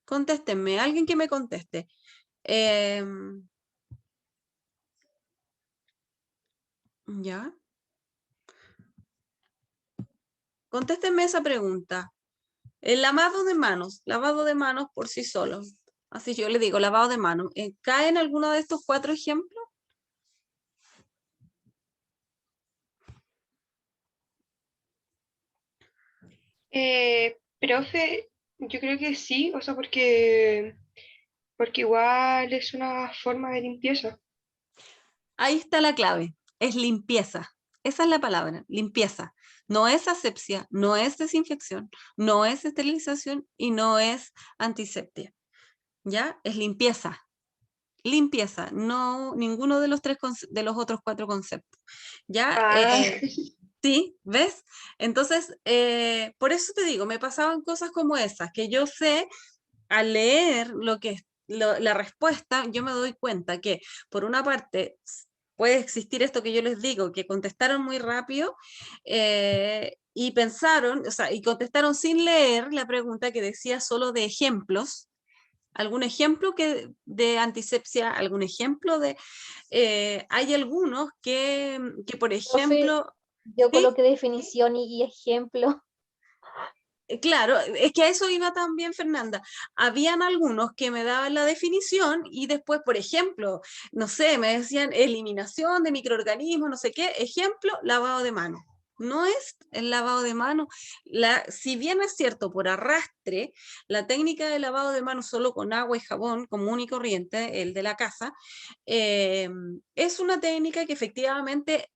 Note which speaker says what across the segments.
Speaker 1: Contéstenme, alguien que me conteste. ¿Ya? Contéstenme esa pregunta. El lavado de manos por sí solo. Así yo le digo, lavado de manos. ¿Cae en alguno de estos 4 ejemplos?
Speaker 2: Profe, yo creo que sí, o sea, porque igual es una forma de limpieza.
Speaker 1: Ahí está la clave. Es limpieza. Esa es la palabra, limpieza. No es asepsia, no es desinfección, no es esterilización y no es antisepsia. ¿Ya? Es limpieza. Limpieza, no ninguno de los de los otros 4 conceptos. ¿Ya?
Speaker 2: Ah,
Speaker 1: Sí, ¿ves? Entonces, por eso te digo, me pasaban cosas como esas, que yo sé al leer lo que es la respuesta, yo me doy cuenta que, por una parte, puede existir esto que yo les digo, que contestaron muy rápido y pensaron, o sea, y contestaron sin leer la pregunta que decía solo de ejemplos. ¿Algún ejemplo de antisepsia? ¿Algún ejemplo de...? Hay algunos que, por
Speaker 3: Profe,
Speaker 1: ejemplo,
Speaker 3: yo
Speaker 1: ¿sí?
Speaker 3: coloqué definición y ejemplo.
Speaker 1: Claro, es que a eso iba también Fernanda. Habían algunos que me daban la definición y después, por ejemplo, no sé, me decían eliminación de microorganismos, no sé qué, ejemplo, lavado de manos. No es el lavado de manos. Si bien es cierto, por arrastre, la técnica de lavado de manos solo con agua y jabón común y corriente, el de la casa, eh, es una técnica que efectivamente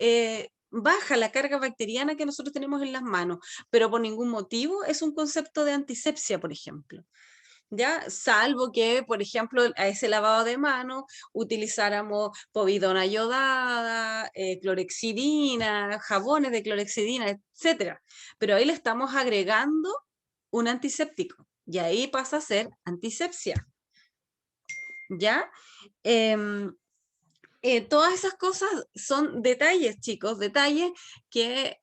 Speaker 1: baja la carga bacteriana que nosotros tenemos en las manos, pero por ningún motivo es un concepto de antisepsia, por ejemplo. ¿Ya? Salvo que, por ejemplo, a ese lavado de manos utilizáramos povidona yodada, clorexidina, jabones de clorexidina, etcétera. Pero ahí le estamos agregando un antiséptico y ahí pasa a ser antisepsia. ¿Ya? Em, todas esas cosas son detalles, chicos, detalles que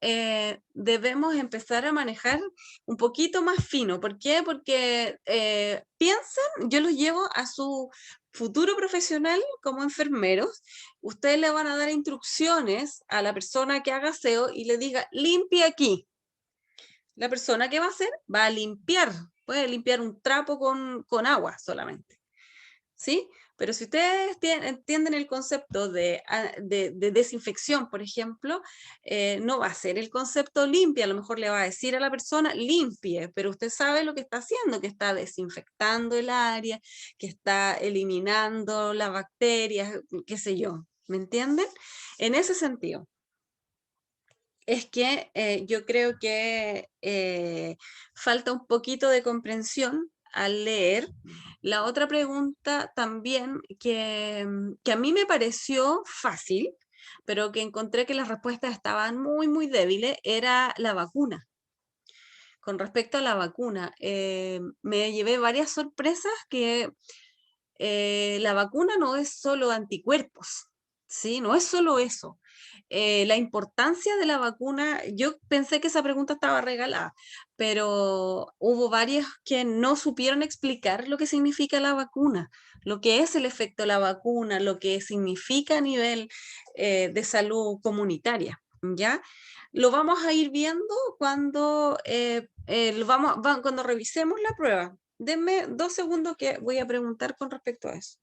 Speaker 1: debemos empezar a manejar un poquito más fino. ¿Por qué? Porque piensan, yo los llevo a su futuro profesional como enfermeros, ustedes le van a dar instrucciones a la persona que haga aseo y le diga, limpia aquí. La persona que va a hacer va a limpiar, puede limpiar un trapo con agua solamente. ¿Sí? Pero si ustedes entienden el concepto de desinfección, por ejemplo, no va a ser el concepto limpia, a lo mejor le va a decir a la persona limpie, pero usted sabe lo que está haciendo, que está desinfectando el área, que está eliminando las bacterias, qué sé yo, ¿me entienden? En ese sentido es que yo creo que falta un poquito de comprensión al leer. La otra pregunta también que a mí me pareció fácil, pero que encontré que las respuestas estaban muy, muy débiles, era la vacuna. Con respecto a la vacuna, me llevé varias sorpresas que la vacuna no es solo anticuerpos, ¿sí? No es solo eso. La importancia de la vacuna, yo pensé que esa pregunta estaba regalada, pero hubo varias que no supieron explicar lo que significa la vacuna, lo que es el efecto de la vacuna, lo que significa a nivel de salud comunitaria, ¿ya? Lo vamos a ir viendo cuando, cuando revisemos la prueba. Denme 2 segundos que voy a preguntar con respecto a eso.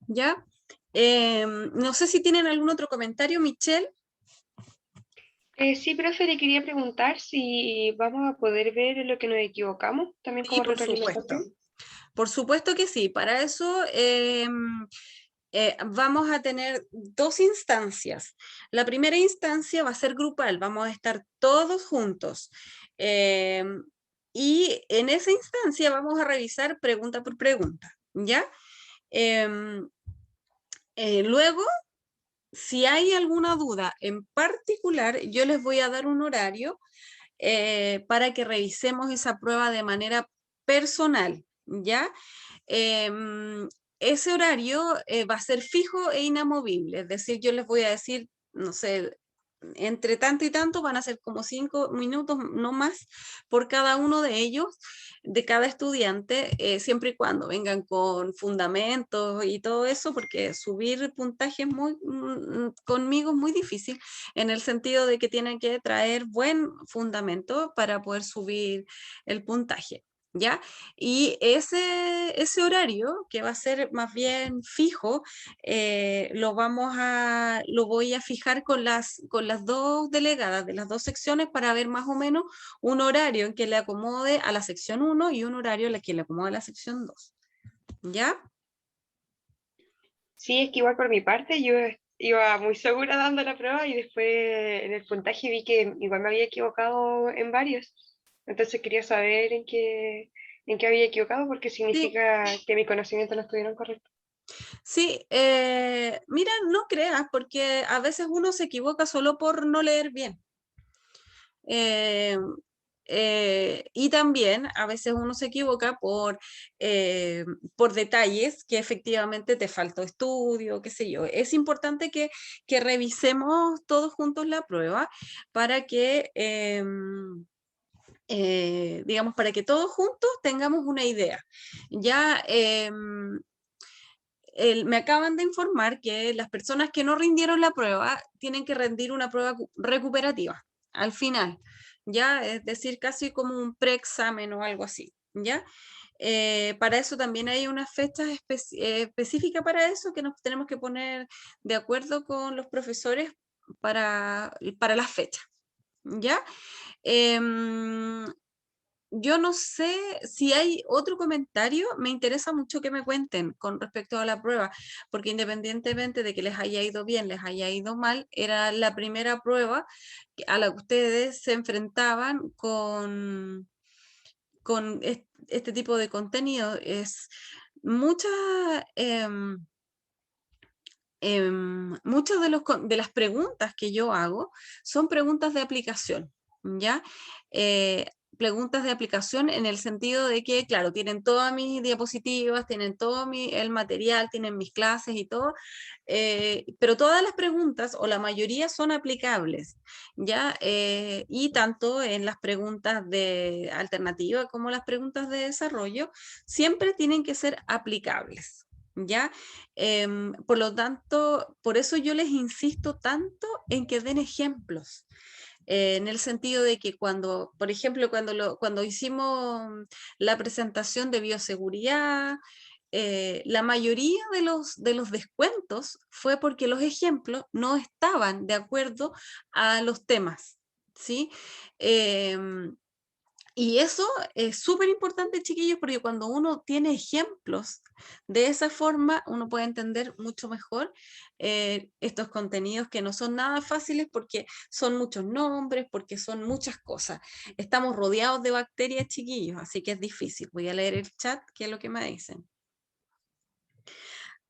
Speaker 1: ¿Ya? No sé si tienen algún otro comentario, Michelle.
Speaker 2: Sí, profe, le quería preguntar si vamos a poder ver en lo que nos equivocamos, también
Speaker 1: Sí,
Speaker 2: como
Speaker 1: por supuesto.
Speaker 2: retroalimentación.
Speaker 1: Por supuesto que sí. Para eso vamos a tener dos instancias. La primera instancia va a ser grupal, vamos a estar todos juntos. Y en esa instancia vamos a revisar pregunta por pregunta, ¿ya? Luego, si hay alguna duda en particular, yo les voy a dar un horario para que revisemos esa prueba de manera personal, ¿ya? Ese horario va a ser fijo e inamovible, es decir, yo les voy a decir, no sé, entre tanto y tanto van a ser como 5 minutos, no más, por cada uno de ellos, de cada estudiante, siempre y cuando vengan con fundamentos y todo eso, porque subir puntaje es conmigo es muy difícil, en el sentido de que tienen que traer buen fundamento para poder subir el puntaje. ¿Ya? Y ese horario, que va a ser más bien fijo, lo voy a fijar con las dos delegadas de las dos secciones para ver más o menos un horario en que le acomode a la sección 1 y un horario en el que le acomode a la sección 2. ¿Ya?
Speaker 2: Sí, es que igual por mi parte yo iba muy segura dando la prueba y después en el puntaje vi que igual me había equivocado en varios. Entonces quería saber en qué había equivocado porque
Speaker 1: Sí,
Speaker 2: significa que mis conocimientos no estuvieron correctos.
Speaker 1: sí. Mira, no creas, porque a veces uno se equivoca solo por no leer bien. Eh, y también a veces uno se equivoca por detalles que efectivamente te faltó estudio, qué sé yo. Es importante que revisemos todos juntos la prueba para que, digamos, para que todos juntos tengamos una idea. Ya me acaban de informar que las personas que no rindieron la prueba tienen que rendir una prueba recuperativa al final, ¿ya? Es decir, casi como un preexamen o algo así, ¿ya? Para eso también hay unas fechas específicas para eso que nos tenemos que poner de acuerdo con los profesores para las fechas, ¿ya? Em, yo no sé si hay otro comentario, me interesa mucho que me cuenten con respecto a la prueba, porque independientemente de que les haya ido bien, les haya ido mal, era la primera prueba a la que ustedes se enfrentaban con este tipo de contenido. Es mucha, muchas de las preguntas que yo hago son preguntas de aplicación, ¿ya? Eh, Preguntas de aplicación en el sentido de que, claro, tienen todas mis diapositivas, tienen todo el material, tienen mis clases y todo, pero todas las preguntas, o la mayoría, son aplicables, ¿ya? Y tanto en las preguntas de alternativa como las preguntas de desarrollo, siempre tienen que ser aplicables, ¿ya? Por lo tanto, por eso yo les insisto tanto en que den ejemplos, en el sentido de que cuando, por ejemplo, cuando hicimos la presentación de bioseguridad, la mayoría de los descuentos fue porque los ejemplos no estaban de acuerdo a los temas, ¿sí? Y eso es súper importante, chiquillos, porque cuando uno tiene ejemplos de esa forma, uno puede entender mucho mejor estos contenidos que no son nada fáciles porque son muchos nombres, porque son muchas cosas. Estamos rodeados de bacterias, chiquillos, así que es difícil. Voy a leer el chat, que es lo que me dicen.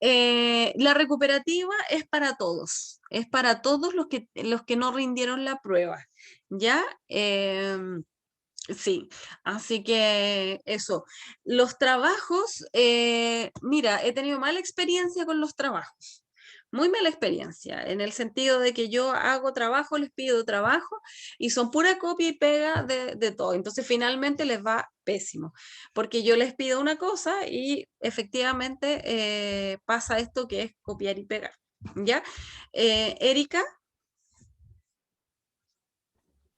Speaker 1: La recuperativa es para todos los que no rindieron la prueba, ¿ya? Sí, así que eso. Los trabajos, mira, he tenido mala experiencia con los trabajos, muy mala experiencia, en el sentido de que yo hago trabajo, les pido trabajo y son pura copia y pega de todo. Entonces finalmente les va pésimo, porque yo les pido una cosa y efectivamente pasa esto que es copiar y pegar. ¿Ya? Erika.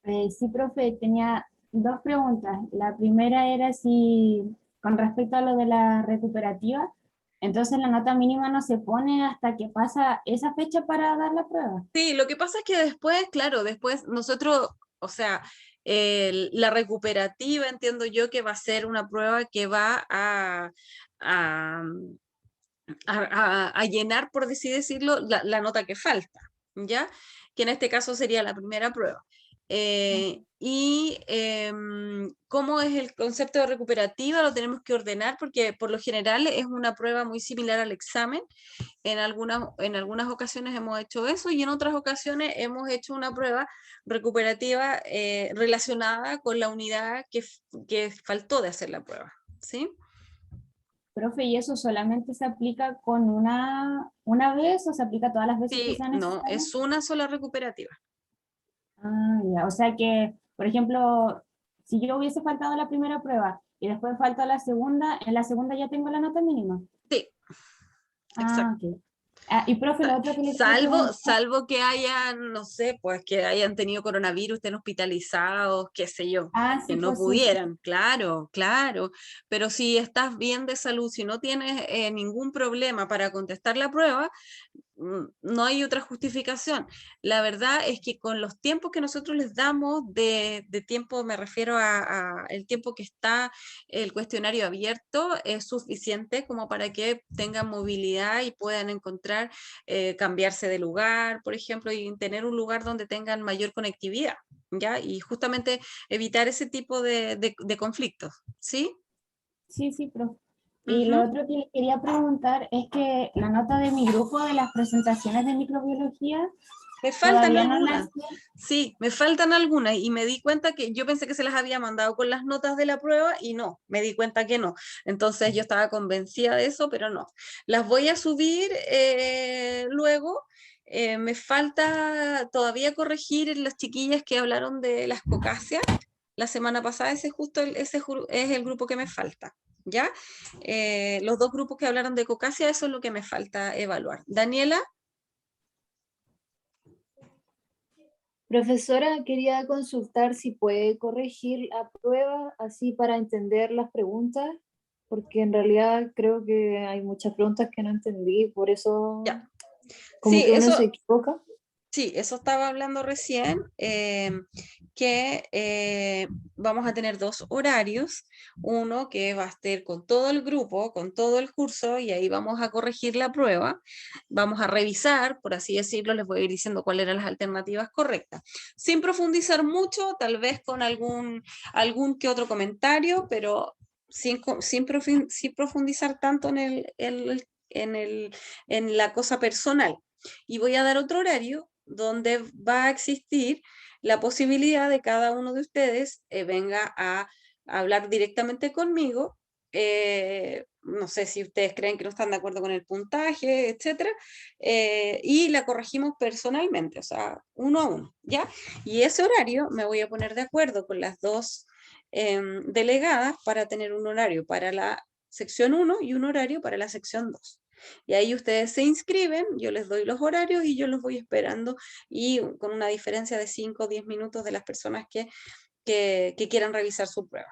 Speaker 4: Sí, profe, tenía dos preguntas. La primera era si, con respecto a lo de la recuperativa, Entonces la nota mínima no se pone hasta que pasa esa fecha para dar la prueba.
Speaker 1: Sí, lo que pasa es que después, claro, después nosotros, o sea, la recuperativa entiendo yo que va a ser una prueba que va a, a llenar, por así decirlo, la nota que falta, ¿ya? Que en este caso sería la primera prueba. ¿Cómo es el concepto de recuperativa? Lo tenemos que ordenar porque por lo general es una prueba muy similar al examen. En algunas ocasiones hemos hecho eso y en otras ocasiones hemos hecho una prueba recuperativa relacionada con la unidad que faltó de hacer la prueba, ¿sí?
Speaker 4: Profe, ¿y eso solamente se aplica con una vez o se aplica todas las veces que
Speaker 1: Sí,
Speaker 4: sea
Speaker 1: no,
Speaker 4: necesario?
Speaker 1: es una sola recuperativa.
Speaker 4: Ah, ya. O sea que, por ejemplo, si yo hubiese faltado la primera prueba y después faltó la segunda, en la segunda ya tengo la nota mínima.
Speaker 1: Sí,
Speaker 4: Ah,
Speaker 1: exacto.
Speaker 4: ok. Ah, y profe, lo otro que le quería
Speaker 1: Salvo,
Speaker 4: preguntar,
Speaker 1: salvo que hayan, no sé, pues que hayan tenido coronavirus, estén hospitalizados, qué sé yo,
Speaker 4: ah,
Speaker 1: que
Speaker 4: sí,
Speaker 1: no
Speaker 4: pues sí, sí.
Speaker 1: pudieran, claro, claro. Pero si estás bien de salud, si no tienes ningún problema para contestar la prueba, no hay otra justificación. La verdad es que con los tiempos que nosotros les damos de tiempo, me refiero a el tiempo que está el cuestionario abierto, es suficiente como para que tengan movilidad y puedan encontrar, cambiarse de lugar, por ejemplo, y tener un lugar donde tengan mayor conectividad, ¿ya? Y justamente evitar ese tipo de conflictos, ¿sí?
Speaker 4: Sí, sí, profe. Y lo
Speaker 1: Ujú.
Speaker 4: otro que le quería preguntar es que la nota de mi grupo de las presentaciones de microbiología
Speaker 1: Me faltan
Speaker 4: todavía no las
Speaker 1: algunas.
Speaker 4: sé.
Speaker 1: Sí, me faltan algunas y me di cuenta que yo pensé que se las había mandado con las notas de la prueba y no, me di cuenta que no. Entonces yo estaba convencida de eso, pero no. Las voy a subir luego. Me falta todavía corregir las chiquillas que hablaron de las cocáceas la semana pasada. Ese justo es el grupo que me falta. ¿Ya? Los dos grupos que hablaron de cocácea, eso es lo que me falta evaluar. Daniela.
Speaker 5: Profesora, quería consultar si puede corregir la prueba así para entender las preguntas, porque en realidad creo que hay muchas preguntas que no entendí, por eso
Speaker 1: Ya.
Speaker 5: como
Speaker 1: Sí,
Speaker 5: que uno se
Speaker 1: eso,
Speaker 5: equivoca.
Speaker 1: sí, eso estaba hablando recién, que vamos a tener dos horarios, uno que va a estar con todo el grupo, con todo el curso, y ahí vamos a corregir la prueba, vamos a revisar, por así decirlo, les voy a ir diciendo cuáles eran las alternativas correctas, sin profundizar mucho, tal vez con algún que otro comentario, pero sin profundizar tanto en la cosa personal. Y voy a dar otro horario donde va a existir la posibilidad de cada uno de ustedes venga a hablar directamente conmigo. No sé si ustedes creen que no están de acuerdo con el puntaje, etcétera, y la corregimos personalmente, o sea, uno a uno, ¿ya? Y ese horario me voy a poner de acuerdo con las dos delegadas para tener un horario para la sección 1 y un horario para la sección 2. Y ahí ustedes se inscriben, yo les doy los horarios y yo los voy esperando y con una diferencia de 5 o 10 minutos de las personas que quieran revisar su prueba.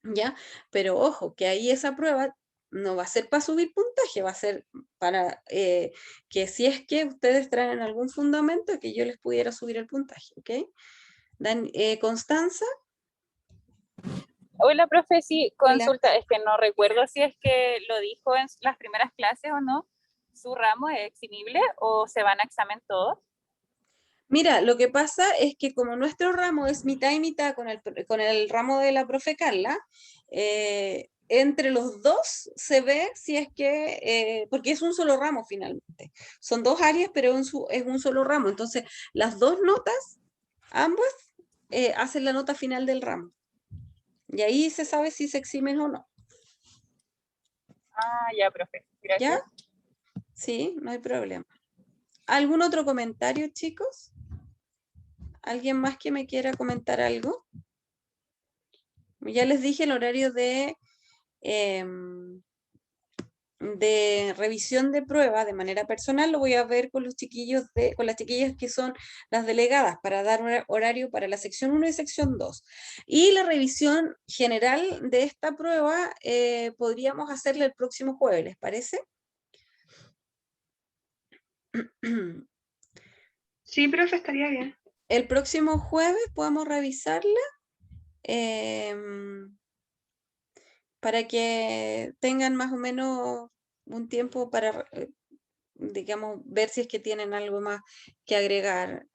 Speaker 1: ¿Ya? Pero ojo, que ahí esa prueba no va a ser para subir puntaje, va a ser para que si es que ustedes traen algún fundamento, que yo les pudiera subir el puntaje, ¿ok? Constanza,
Speaker 6: Hola, profe, sí,
Speaker 1: hola.
Speaker 6: consulta, es que no recuerdo si es que lo dijo en las primeras clases o no. ¿Su ramo es eximible o se van a examen todos?
Speaker 1: Mira, lo que pasa es que como nuestro ramo es mitad y mitad con el ramo de la profe Carla, entre los dos se ve si es que, porque es un solo ramo finalmente. Son dos áreas, pero es un solo ramo. Entonces, las dos notas, ambas, hacen la nota final del ramo. Y ahí se sabe si se eximen o no.
Speaker 6: Ah, ya, profe,
Speaker 1: ¿Ya?
Speaker 6: gracias.
Speaker 1: Sí, no hay problema. ¿Algún otro comentario, chicos? ¿Alguien más que me quiera comentar algo? Ya les dije el horario de de revisión de prueba de manera personal lo voy a ver con los chiquillos con las chiquillas que son las delegadas para dar un horario para la sección 1 y sección 2. Y la revisión general de esta prueba podríamos hacerla el próximo jueves, ¿les parece?
Speaker 2: Sí, profe, estaría bien.
Speaker 1: El próximo jueves podemos revisarla para que tengan más o menos un tiempo para, digamos, ver si es que tienen algo más que agregar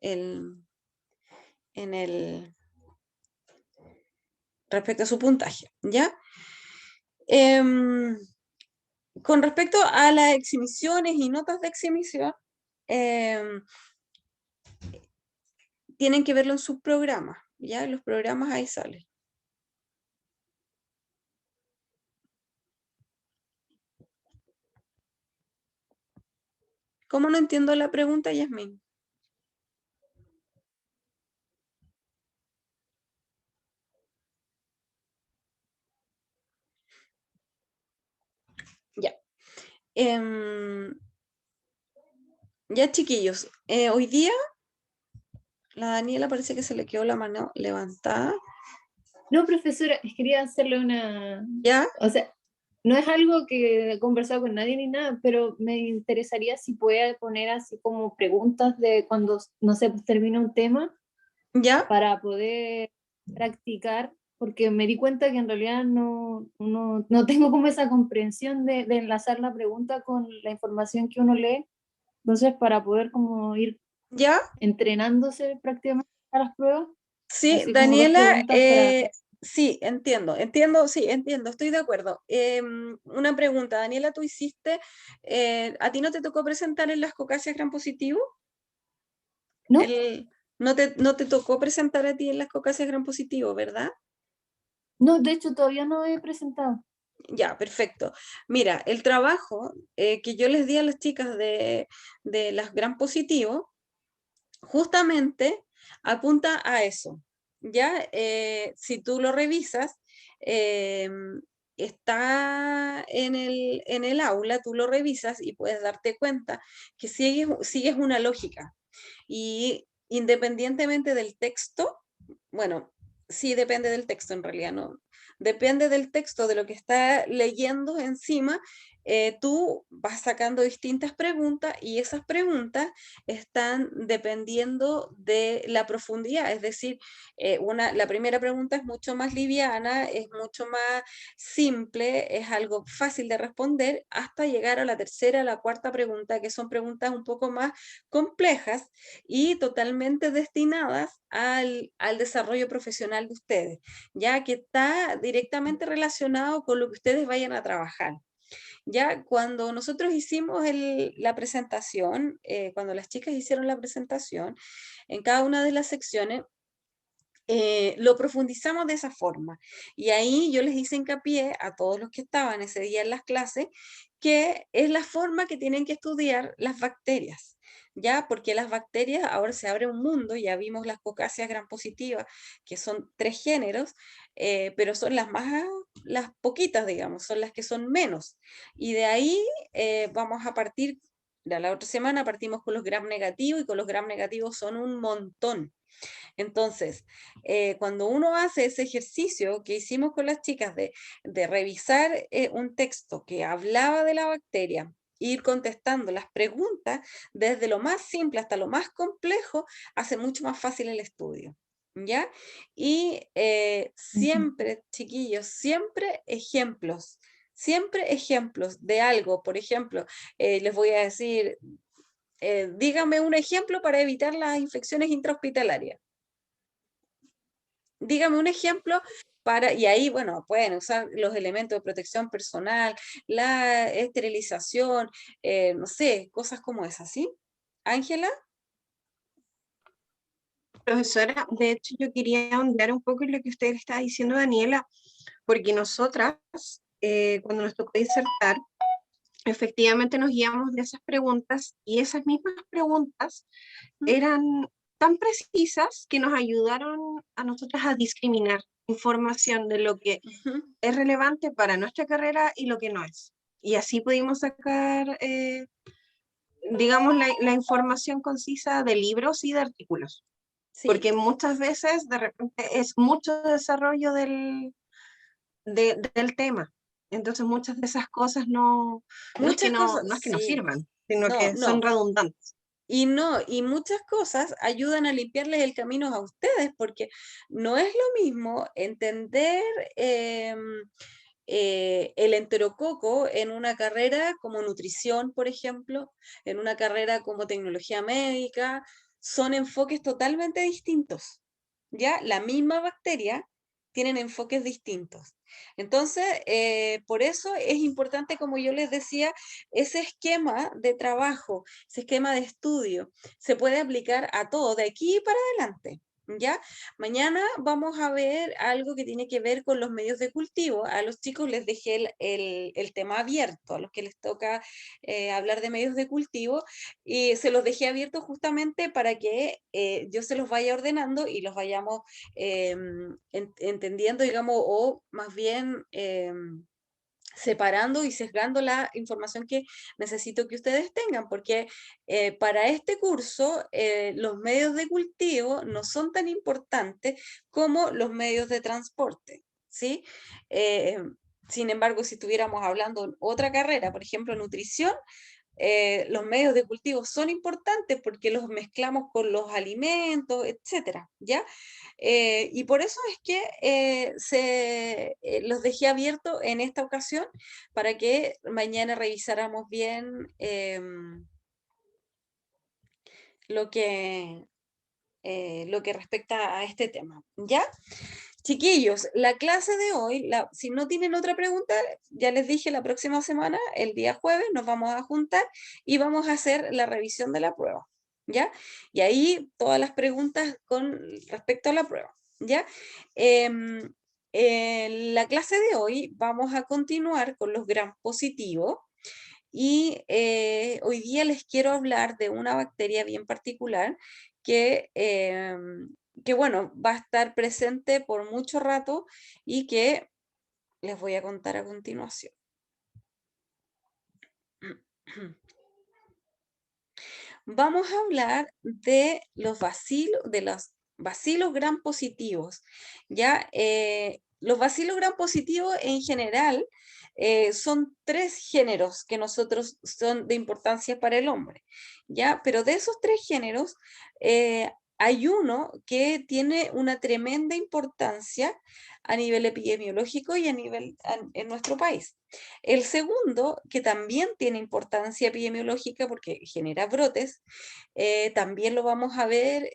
Speaker 1: respecto a su puntaje, ¿ya? Con respecto a las exhibiciones y notas de exhibición, tienen que verlo en sus programas, ¿ya? En los programas ahí salen. ¿Cómo no entiendo la pregunta, Yasmín? Ya. Ya, chiquillos, hoy día la Daniela parece que se le quedó la mano levantada.
Speaker 5: No, profesora, quería hacerle una...
Speaker 1: ¿Ya?
Speaker 5: O sea, no es algo que he conversado con nadie ni nada, pero me interesaría si puede poner así como preguntas de cuando, no sé, pues termina un tema
Speaker 1: ¿Ya?
Speaker 5: para poder practicar, porque me di cuenta que en realidad no tengo como esa comprensión de enlazar la pregunta con la información que uno lee. Entonces, para poder como ir
Speaker 1: ¿Ya?
Speaker 5: entrenándose prácticamente a las pruebas,
Speaker 1: Sí,
Speaker 5: así como dos
Speaker 1: Daniela,
Speaker 5: preguntas para...
Speaker 1: sí, entiendo, sí, entiendo, estoy de acuerdo. Una pregunta, Daniela, ¿tú hiciste, a ti no te tocó presentar en las Cocasias Gran Positivo?
Speaker 5: ¿No?
Speaker 1: No te tocó presentar a ti en las Cocasias Gran Positivo, ¿verdad?
Speaker 5: No, de hecho todavía no he presentado.
Speaker 1: Ya, perfecto. Mira, el trabajo que yo les di a las chicas de las Gran Positivo, justamente apunta a eso. Ya, si tú lo revisas, está en el aula, tú lo revisas y puedes darte cuenta que sigues una lógica. Y independientemente del texto, bueno, sí depende del texto en realidad, no. Depende del texto, de lo que está leyendo encima, tú vas sacando distintas preguntas y esas preguntas están dependiendo de la profundidad, es decir, la primera pregunta es mucho más liviana, es mucho más simple, es algo fácil de responder, hasta llegar a la tercera, a la cuarta pregunta, que son preguntas un poco más complejas y totalmente destinadas al desarrollo profesional de ustedes, ya que está directamente relacionado con lo que ustedes vayan a trabajar. Ya cuando nosotros hicimos la presentación, cuando las chicas hicieron la presentación, en cada una de las secciones, lo profundizamos de esa forma. Y ahí yo les hice hincapié a todos los que estaban ese día en las clases, que es la forma que tienen que estudiar las bacterias. ¿Ya? Porque las bacterias, ahora se abre un mundo, ya vimos las Cocasias Gran Positivas, que son 3 géneros, pero son las poquitas, digamos, son las que son menos. Y de ahí vamos a partir, la otra semana partimos con los gram negativos, y con los gram negativos son un montón. Entonces, cuando uno hace ese ejercicio que hicimos con las chicas de revisar un texto que hablaba de la bacteria, ir contestando las preguntas desde lo más simple hasta lo más complejo, hace mucho más fácil el estudio. ¿Ya? Y siempre, chiquillos, siempre ejemplos de algo. Por ejemplo, les voy a decir, díganme un ejemplo para evitar las infecciones intrahospitalarias. Dígame un ejemplo y ahí, bueno, pueden usar los elementos de protección personal, la esterilización, no sé, cosas como esas, ¿sí? Ángela.
Speaker 7: Profesora, de hecho yo quería ahondar un poco en lo que usted estaba diciendo, Daniela, porque nosotras, cuando nos tocó disertar, efectivamente nos guiamos de esas preguntas y esas mismas preguntas eran tan precisas que nos ayudaron a nosotras a discriminar información de lo que es relevante para nuestra carrera y lo que no es. y así pudimos sacar, digamos, la información concisa de libros y de artículos.
Speaker 1: Sí.
Speaker 7: Porque muchas veces de repente es mucho desarrollo del tema. Entonces muchas de esas cosas no es que
Speaker 1: Muchas cosas,
Speaker 7: no es que no
Speaker 1: sí.
Speaker 7: sirvan, sino
Speaker 1: No,
Speaker 7: que son
Speaker 1: no.
Speaker 7: redundantes.
Speaker 1: Y no, y muchas cosas ayudan a limpiarles el camino a ustedes, porque no es lo mismo entender el enterococo en una carrera como nutrición, por ejemplo, en una carrera como tecnología médica, son enfoques totalmente distintos. ¿Ya? La misma bacteria tienen enfoques distintos. Entonces, por eso es importante, como yo les decía, ese esquema de trabajo, ese esquema de estudio, se puede aplicar a todo de aquí para adelante. ¿Ya? Mañana vamos a ver algo que tiene que ver con los medios de cultivo. A los chicos les dejé el tema abierto, a los que les toca hablar de medios de cultivo, y se los dejé abierto justamente para que yo se los vaya ordenando y los vayamos entendiendo, digamos, o más bien separando y sesgando la información que necesito que ustedes tengan, porque para este curso los medios de cultivo no son tan importantes como los medios de transporte, ¿sí? Sin embargo, si estuviéramos hablando en otra carrera, por ejemplo, nutrición, los medios de cultivo son importantes porque los mezclamos con los alimentos, etcétera, ¿ya? Y por eso es que los dejé abiertos en esta ocasión para que mañana revisáramos bien lo que, lo que respecta a este tema, ¿ya? Chiquillos, la clase de hoy, si no tienen otra pregunta, ya les dije, la próxima semana, el día jueves, nos vamos a juntar y vamos a hacer la revisión de la prueba, ¿ya? Y ahí todas las preguntas con respecto a la prueba, ¿ya? En la clase de hoy vamos a continuar con los gram positivos y hoy día les quiero hablar de una bacteria bien particular que bueno, va a estar presente por mucho rato y que les voy a contar a continuación. Vamos a hablar de los bacilos gram positivos. ¿Ya? Los bacilos gram positivos en general son 3 géneros que nosotros son de importancia para el hombre. ¿Ya? Pero de esos 3 géneros, hay uno que tiene una tremenda importancia a nivel epidemiológico y a nivel en nuestro país. El segundo, que también tiene importancia epidemiológica porque genera brotes, también lo vamos a ver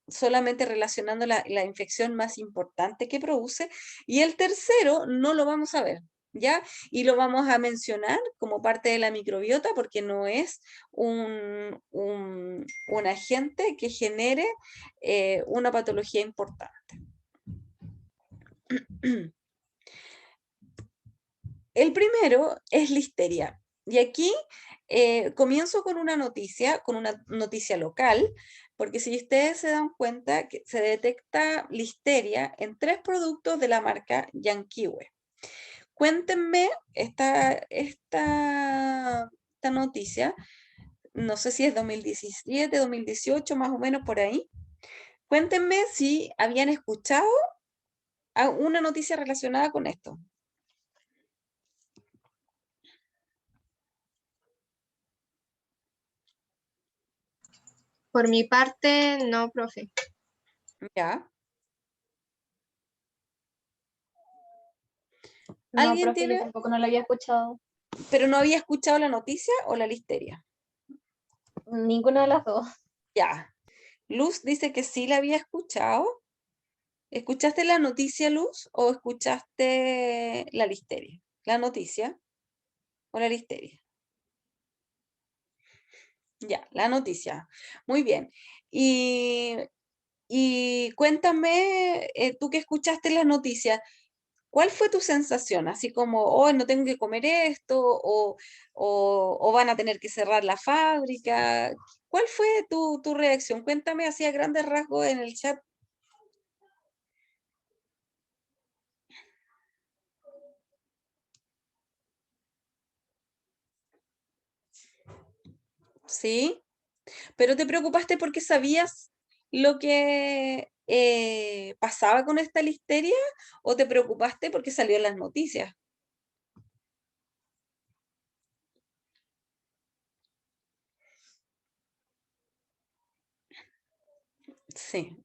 Speaker 1: solamente relacionando la infección más importante que produce. Y el tercero no lo vamos a ver, ¿ya? Y lo vamos a mencionar como parte de la microbiota porque no es un agente que genere una patología importante. El primero es listeria. Y aquí comienzo con una noticia local, porque si ustedes se dan cuenta que se detecta listeria en 3 productos de la marca Yanquiwe. Cuéntenme esta noticia, no sé si es 2017, 2018, más o menos por ahí. Cuéntenme si habían escuchado una noticia relacionada con esto.
Speaker 7: Por mi parte, no, profe.
Speaker 1: ¿Ya?
Speaker 3: No,
Speaker 1: ¿Alguien
Speaker 3: profe, yo
Speaker 1: tiene,
Speaker 3: tampoco no lo había escuchado.
Speaker 1: pero no había escuchado la noticia o la listeria?
Speaker 3: Ninguna de las dos.
Speaker 1: Ya. Luz dice que sí la había escuchado. ¿Escuchaste la noticia, Luz, o escuchaste la listeria? ¿La noticia o la listeria? Ya, la noticia. Muy bien. Y cuéntame, tú que escuchaste la noticia, ¿cuál fue tu sensación? Así como, oh, no tengo que comer esto, o van a tener que cerrar la fábrica. ¿Cuál fue tu reacción? Cuéntame así a grandes rasgos en el chat. ¿sí? Pero te preocupaste porque sabías lo que pasaba con esta listeria, o te preocupaste porque salió en las noticias. Sí,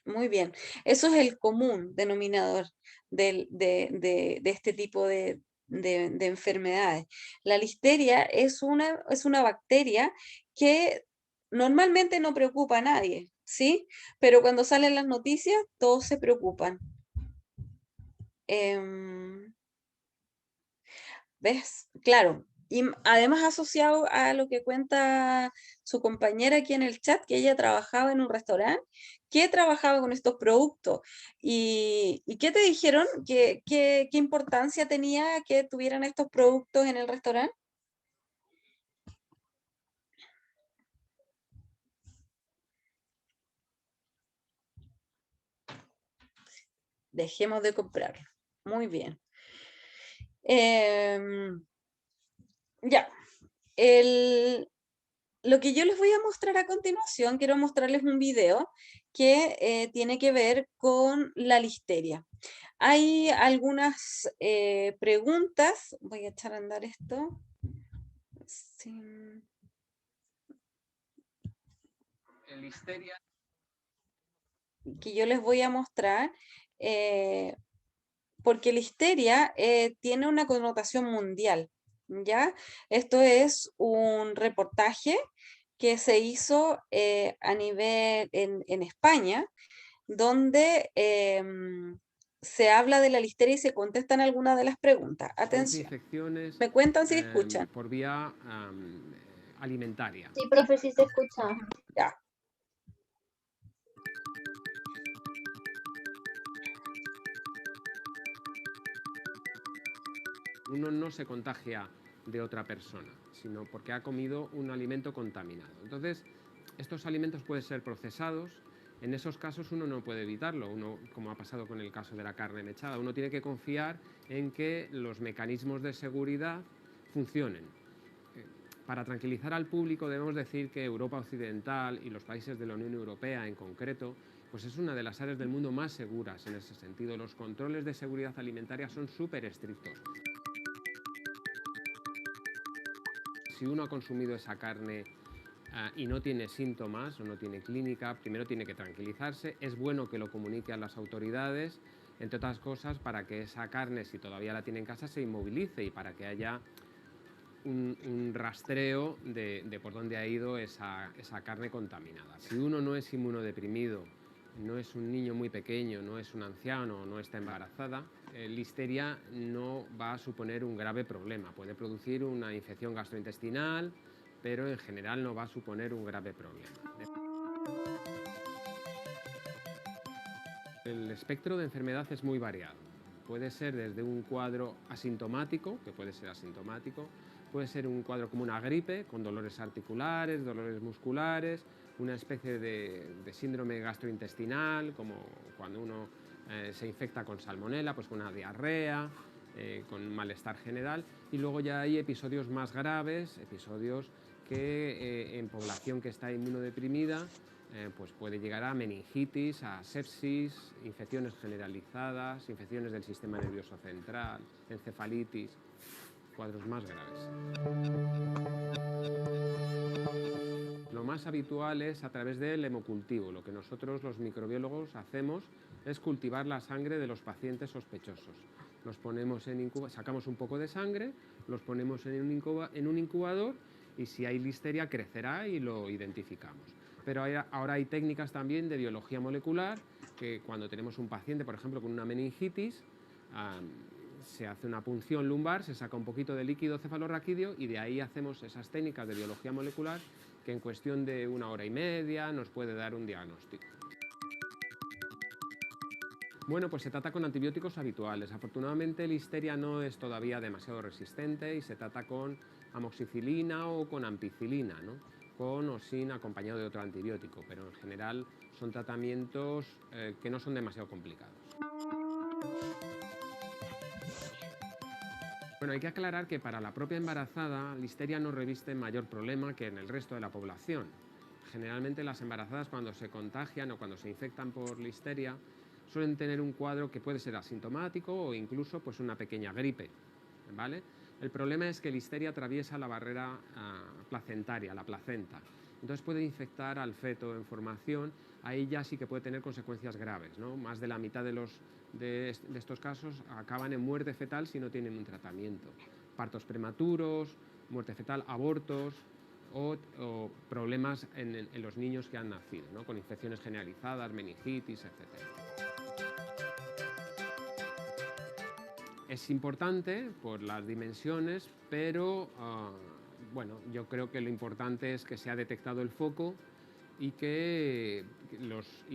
Speaker 1: muy bien. Eso es el común denominador de este tipo de enfermedades. La listeria es una bacteria que normalmente no preocupa a nadie, ¿sí? Pero cuando salen las noticias, todos se preocupan. Em, ¿Ves? Claro. Y además asociado a lo que cuenta su compañera aquí en el chat, que ella trabajaba en un restaurante, que trabajaba con estos productos. ¿Y qué te dijeron? ¿Qué importancia tenía que tuvieran estos productos en el restaurante? Dejemos de comprarlo. Muy bien. Em, ya. Lo que yo les voy a mostrar a continuación, quiero mostrarles un video que tiene que ver con la listeria. Hay algunas preguntas, voy a echar a andar esto. Sí. Listeria. Que yo les voy a mostrar, porque listeria tiene una connotación mundial, ¿ya? Esto es un reportaje que se hizo a nivel en España, donde se habla de la listeria y se contestan algunas de las preguntas. Atención.
Speaker 8: Infecciones,
Speaker 1: Me cuentan si escuchan.
Speaker 8: por vía alimentaria.
Speaker 3: Sí, profe, sí se escucha.
Speaker 1: Ya.
Speaker 8: Uno no se contagia de otra persona, sino porque ha comido un alimento contaminado. Entonces, estos alimentos pueden ser procesados. En esos casos uno no puede evitarlo, como ha pasado con el caso de la carne mechada. Uno tiene que confiar en que los mecanismos de seguridad funcionen. Para tranquilizar al público debemos decir que Europa Occidental y los países de la Unión Europea en concreto, pues es una de las áreas del mundo más seguras en ese sentido. Los controles de seguridad alimentaria son súper estrictos. Si uno ha consumido esa carne y no tiene síntomas o no tiene clínica, primero tiene que tranquilizarse. Es bueno que lo comunique a las autoridades, entre otras cosas, para que esa carne, si todavía la tiene en casa, se inmovilice y para que haya un rastreo de por dónde ha ido esa carne contaminada. Si uno no es inmunodeprimido, no es un niño muy pequeño, no es un anciano, no está embarazada, listeria no va a suponer un grave problema. Puede producir una infección gastrointestinal, pero en general no va a suponer un grave problema. El espectro de enfermedad es muy variado. Puede ser desde un cuadro asintomático, que puede ser asintomático, puede ser un cuadro como una gripe, con dolores articulares, dolores musculares, una especie de síndrome gastrointestinal, como cuando uno se infecta con salmonela, pues con una diarrea, con malestar general, y luego ya hay episodios más graves, episodios que en población que está inmunodeprimida, pues puede llegar a meningitis, a sepsis, infecciones generalizadas, infecciones del sistema nervioso central, encefalitis, cuadros más graves. Lo más habitual es a través del hemocultivo. Lo que nosotros los microbiólogos hacemos es cultivar la sangre de los pacientes sospechosos. Los ponemos sacamos un poco de sangre, los ponemos en un incubador y si hay listeria crecerá y lo identificamos. Pero ahora hay técnicas también de biología molecular que cuando tenemos un paciente, por ejemplo, con una meningitis, se hace una punción lumbar, se saca un poquito de líquido cefalorraquídeo y de ahí hacemos esas técnicas de biología molecular que en cuestión de 1 hora y media nos puede dar un diagnóstico. Bueno, pues se trata con antibióticos habituales. Afortunadamente, listeria no es todavía demasiado resistente y se trata con amoxicilina o con ampicilina, ¿no? Con o sin acompañado de otro antibiótico, pero en general son tratamientos que no son demasiado complicados. Bueno, hay que aclarar que para la propia embarazada, listeria no reviste mayor problema que en el resto de la población. Generalmente las embarazadas cuando se contagian o cuando se infectan por listeria suelen tener un cuadro que puede ser asintomático o incluso pues una pequeña gripe, ¿vale? El problema es que listeria atraviesa la barrera placentaria, la placenta. Entonces puede infectar al feto en formación, ahí ya sí que puede tener consecuencias graves, ¿no? Más de la mitad de estos casos acaban en muerte fetal si no tienen un tratamiento. Partos prematuros, muerte fetal, abortos o problemas en los niños que han nacido, ¿no? Con infecciones generalizadas, meningitis, etc. Es importante por las dimensiones, pero bueno, yo creo que lo importante es que se ha detectado el foco y que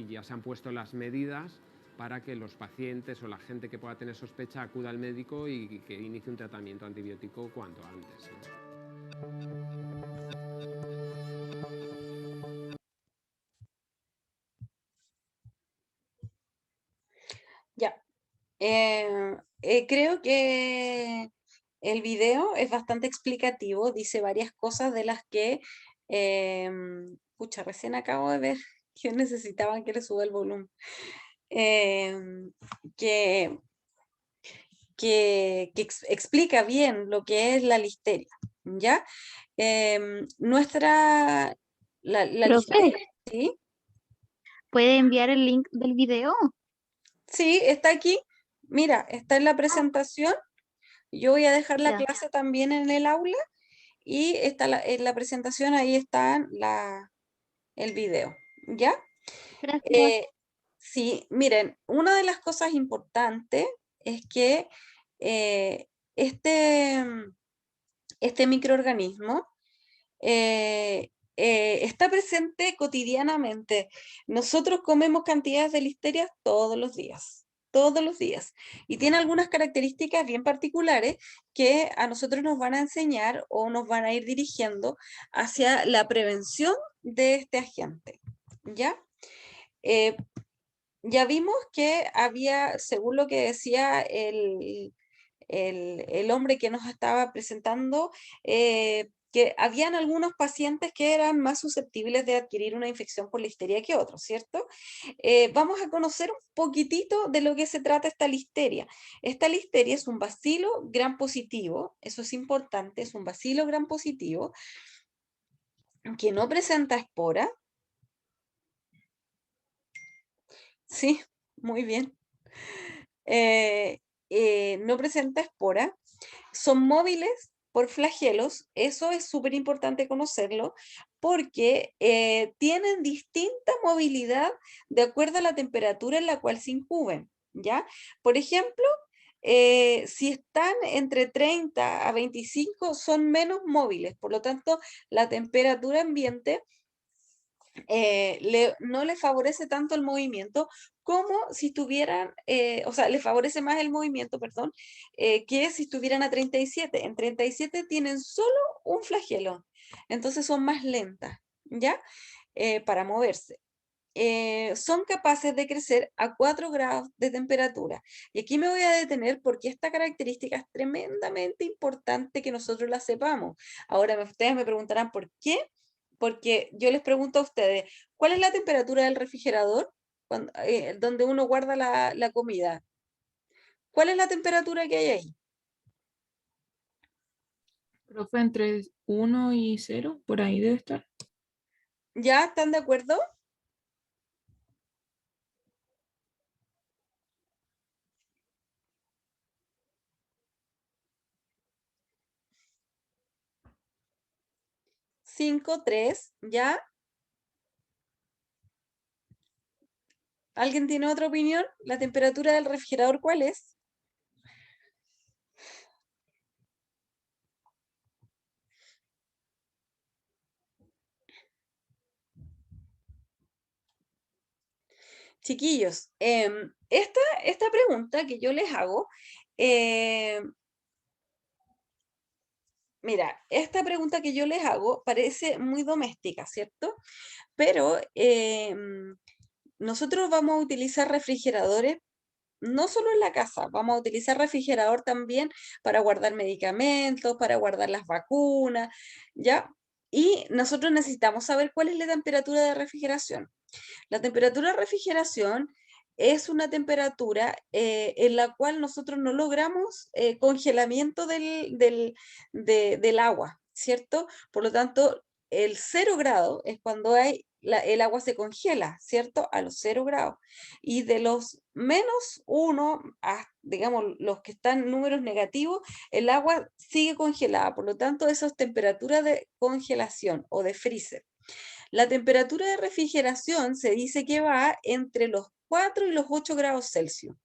Speaker 8: ya se han puesto las medidas para que los pacientes o la gente que pueda tener sospecha acuda al médico y que inicie un tratamiento antibiótico cuanto antes, ¿no?
Speaker 1: Ya. Creo que el video es bastante explicativo, dice varias cosas de las que, pucha, recién acabo de ver que necesitaban que le suba el volumen. Que explica bien lo que es la listeria, ¿ya? La
Speaker 9: Profe,
Speaker 1: listeria, ¿sí?
Speaker 9: ¿puede enviar el link del video?
Speaker 1: Sí, está aquí. Mira, está en la presentación. Yo voy a dejar la
Speaker 9: Ya,
Speaker 1: clase también en el aula y está en la presentación, ahí está el video, ¿ya?
Speaker 9: gracias.
Speaker 1: Sí, miren, una de las cosas importantes es que eh, este, este microorganismo está presente cotidianamente. Nosotros comemos cantidades de listerias todos los días. Y tiene algunas características bien particulares que a nosotros nos van a enseñar o nos van a ir dirigiendo hacia la prevención de este agente, ¿ya? Ya vimos que había, según lo que decía el hombre que nos estaba presentando, que habían algunos pacientes que eran más susceptibles de adquirir una infección por listeria que otros, ¿cierto? Vamos a conocer un poquitito de lo que se trata esta listeria. Esta listeria es un bacilo gram positivo, eso es importante, es un bacilo gram positivo que no presenta espora. Sí, muy bien. No presenta espora, son móviles por flagelos, eso es súper importante conocerlo, porque tienen distinta movilidad de acuerdo a la temperatura en la cual se incuben, ¿ya? Por ejemplo, si están entre 30 a 25 son menos móviles, por lo tanto, la temperatura ambiente no le favorece tanto el movimiento como si estuvieran, o sea, le favorece más el movimiento, perdón, que si estuvieran a 37. En 37 tienen solo un flagelo, entonces son más lentas, ¿ya? Para moverse. Son capaces de crecer a 4 grados de temperatura. Y aquí me voy a detener porque esta característica es tremendamente importante que nosotros la sepamos. Ahora ustedes me preguntarán por qué. Porque yo les pregunto a ustedes, ¿cuál es la temperatura del refrigerador donde uno guarda la comida? ¿Cuál es la temperatura que hay ahí?
Speaker 10: Profe, entre 1 y 0, por ahí debe estar.
Speaker 1: ¿Ya están de acuerdo? Cinco, 3, ¿ya? ¿Alguien tiene otra opinión? ¿La temperatura del refrigerador cuál es? Chiquillos, esta pregunta que yo les hago, mira, esta pregunta que yo les hago parece muy doméstica, ¿cierto? Pero nosotros vamos a utilizar refrigeradores no solo en la casa, vamos a utilizar refrigerador también para guardar medicamentos, para guardar las vacunas, ¿ya? Y nosotros necesitamos saber cuál es la temperatura de refrigeración. La temperatura de refrigeración es una temperatura en la cual nosotros no logramos congelamiento del agua, ¿cierto? Por lo tanto, el 0 grado es cuando el agua se congela, ¿cierto? A los 0 grados. Y de los -1 a, digamos, los que están números negativos, el agua sigue congelada. Por lo tanto, eso es temperatura de congelación o de freezer. La temperatura de refrigeración se dice que va entre los 4 y los 8 grados Celsius.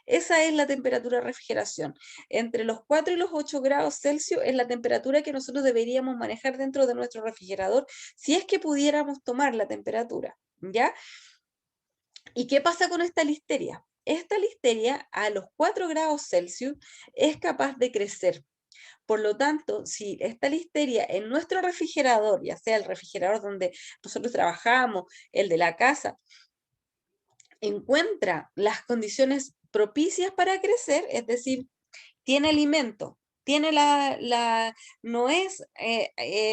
Speaker 1: Esa es la temperatura de refrigeración. Entre los 4 y los 8 grados Celsius es la temperatura que nosotros deberíamos manejar dentro de nuestro refrigerador si es que pudiéramos tomar la temperatura, ¿ya? ¿Y qué pasa con esta listeria? Esta listeria a los 4 grados Celsius es capaz de crecer. Por lo tanto, si esta listeria en nuestro refrigerador, ya sea el refrigerador donde nosotros trabajamos, el de la casa, encuentra las condiciones propicias para crecer, es decir, tiene alimento, tiene no es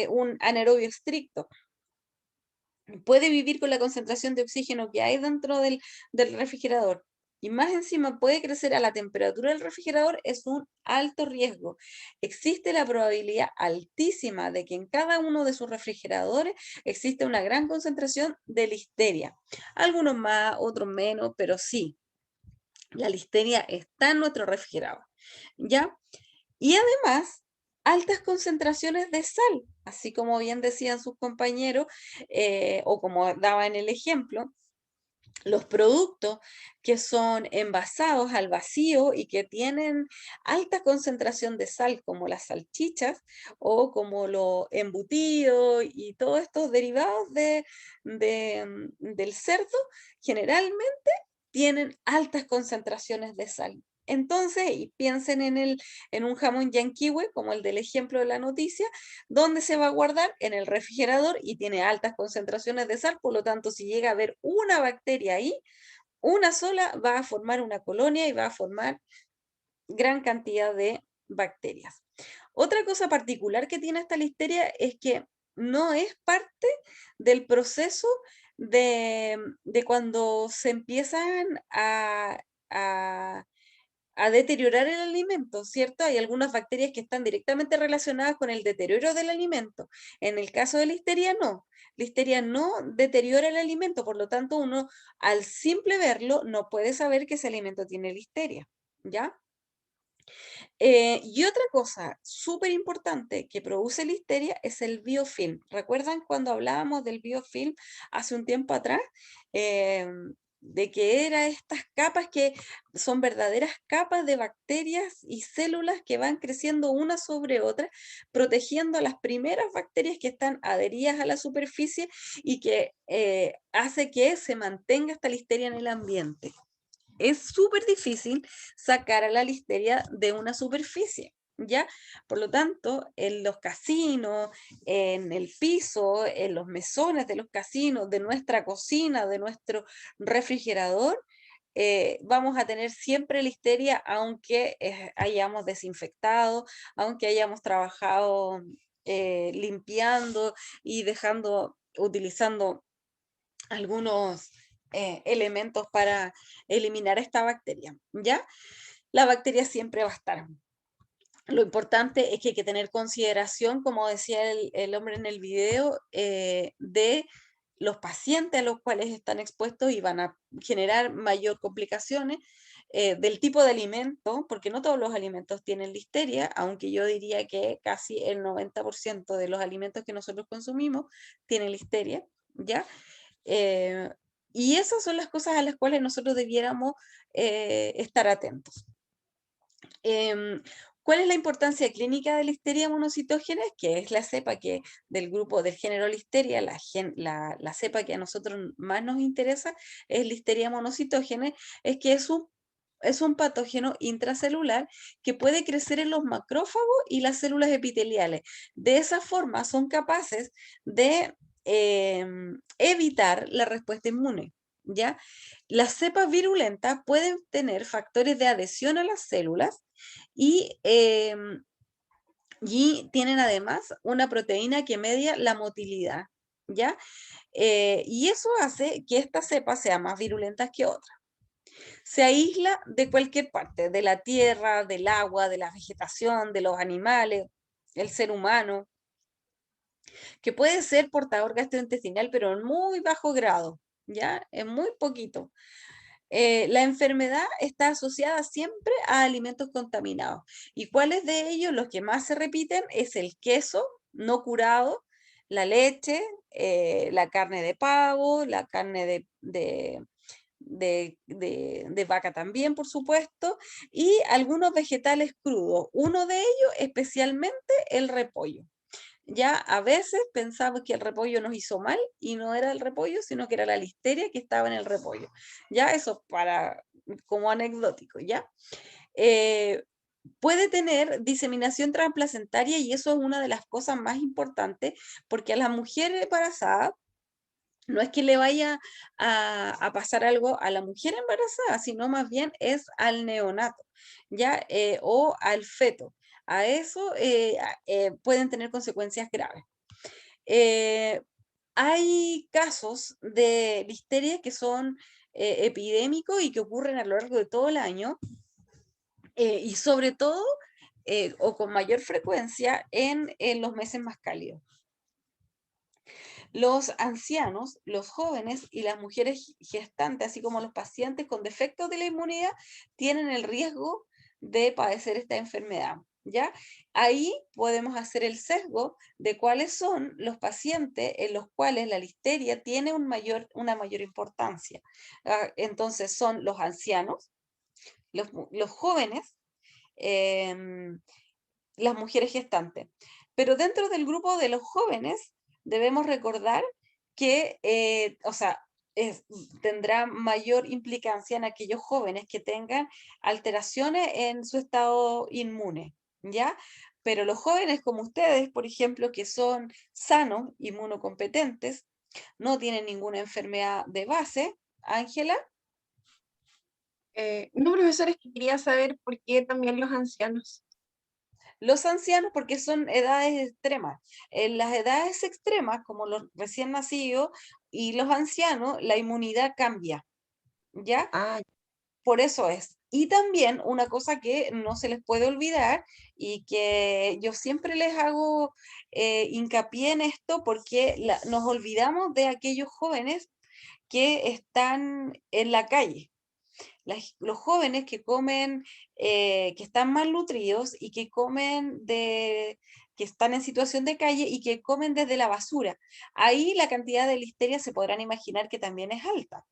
Speaker 1: un anaerobio estricto, puede vivir con la concentración de oxígeno que hay dentro del refrigerador, y más encima puede crecer a la temperatura del refrigerador, es un alto riesgo. Existe la probabilidad altísima de que en cada uno de sus refrigeradores existe una gran concentración de listeria. Algunos más, otros menos, pero sí, la listeria está en nuestro refrigerador, ¿ya? Y además, altas concentraciones de sal, así como bien decían sus compañeros, o como daba en el ejemplo, los productos que son envasados al vacío y que tienen alta concentración de sal, como las salchichas o como los embutidos y todos estos derivados del cerdo, generalmente tienen altas concentraciones de sal. Entonces, y piensen en un jamón yanquiwe, como el del ejemplo de la noticia, ¿dónde se va a guardar? En el refrigerador y tiene altas concentraciones de sal, por lo tanto, si llega a haber una bacteria ahí, una sola va a formar una colonia y va a formar gran cantidad de bacterias. Otra cosa particular que tiene esta listeria es que no es parte del proceso de cuando se empiezan a deteriorar el alimento, ¿cierto? Hay algunas bacterias que están directamente relacionadas con el deterioro del alimento. En el caso de listeria, no. Listeria no deteriora el alimento, por lo tanto, uno al simple verlo no puede saber que ese alimento tiene listeria, ¿ya? Y otra cosa súper importante que produce listeria es el biofilm. ¿Recuerdan cuando hablábamos del biofilm hace un tiempo atrás? De que eran estas capas que son verdaderas capas de bacterias y células que van creciendo una sobre otra, protegiendo a las primeras bacterias que están adheridas a la superficie y que hace que se mantenga esta listeria en el ambiente. Es súper difícil sacar a la listeria de una superficie, ¿ya? Por lo tanto, en los casinos, en el piso, en los mesones de los casinos, de nuestra cocina, de nuestro refrigerador, vamos a tener siempre listeria, aunque hayamos desinfectado, aunque hayamos trabajado limpiando y utilizando algunos elementos para eliminar esta bacteria, ¿ya? La bacteria siempre va a estar. Lo importante es que hay que tener consideración, como decía el hombre en el video, de los pacientes a los cuales están expuestos y van a generar mayor complicaciones, del tipo de alimento, porque no todos los alimentos tienen listeria, aunque yo diría que casi el 90% de los alimentos que nosotros consumimos tienen listeria, ¿ya? Y esas son las cosas a las cuales nosotros debiéramos estar atentos. ¿Cuál es la importancia clínica de Listeria monocitógenes? Que es la cepa que del grupo del género Listeria, la cepa que a nosotros más nos interesa es Listeria monocitógenes, es que es un patógeno intracelular que puede crecer en los macrófagos y las células epiteliales. De esa forma son capaces de evitar la respuesta inmune, ¿ya? Las cepas virulentas pueden tener factores de adhesión a las células y tienen además una proteína que media la motilidad, ¿ya? Y eso hace que estas cepas sean más virulentas que otras. Se aísla de cualquier parte, de la tierra, del agua, de la vegetación, de los animales, el ser humano, que puede ser portador gastrointestinal, pero en muy bajo grado, ¿ya? En muy poquito. La enfermedad está asociada siempre a alimentos contaminados. ¿Y cuáles de ellos? Los que más se repiten es el queso no curado, la leche, la carne de pavo, la carne de vaca también, por supuesto, y algunos vegetales crudos. Uno de ellos, especialmente el repollo. Ya a veces pensamos que el repollo nos hizo mal y no era el repollo, sino que era la listeria que estaba en el repollo. Ya eso para como anecdótico, ¿ya? Puede tener diseminación transplacentaria y eso es una de las cosas más importantes porque a las mujeres embarazadas no es que le vaya a pasar algo a la mujer embarazada, sino más bien es al neonato, ¿ya? O al feto. A eso pueden tener consecuencias graves. Hay casos de listeria que son epidémicos y que ocurren a lo largo de todo el año y sobre todo o con mayor frecuencia en los meses más cálidos. Los ancianos, los jóvenes y las mujeres gestantes, así como los pacientes con defectos de la inmunidad, tienen el riesgo de padecer esta enfermedad, ¿ya? Ahí podemos hacer el sesgo de cuáles son los pacientes en los cuales la listeria tiene una mayor importancia. Entonces son los ancianos, los jóvenes, las mujeres gestantes. Pero dentro del grupo de los jóvenes debemos recordar que, tendrá mayor implicancia en aquellos jóvenes que tengan alteraciones en su estado inmune, ¿ya? Pero los jóvenes como ustedes, por ejemplo, que son sanos, inmunocompetentes, no tienen ninguna enfermedad de base, Ángela.
Speaker 7: No, profesor, es que quería saber por qué también los ancianos.
Speaker 1: Los ancianos porque son edades extremas. En las edades extremas, como los recién nacidos y los ancianos, la inmunidad cambia, ¿ya?
Speaker 7: Ah,
Speaker 1: Por eso es. Y también una cosa que no se les puede olvidar y que yo siempre les hago hincapié en esto porque nos olvidamos de aquellos jóvenes que están en la calle. Los jóvenes que comen, que están malnutridos y que que están en situación de calle y que comen desde la basura. Ahí la cantidad de listeria se podrán imaginar que también es alta.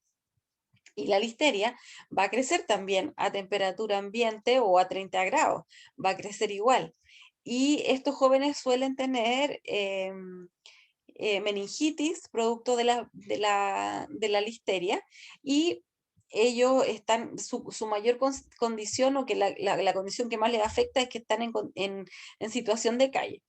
Speaker 1: Y la listeria va a crecer también a temperatura ambiente o a 30 grados, va a crecer igual. Y estos jóvenes suelen tener meningitis producto de la listeria y ellos están, su mayor condición o que la condición que más les afecta es que están en situación de calle.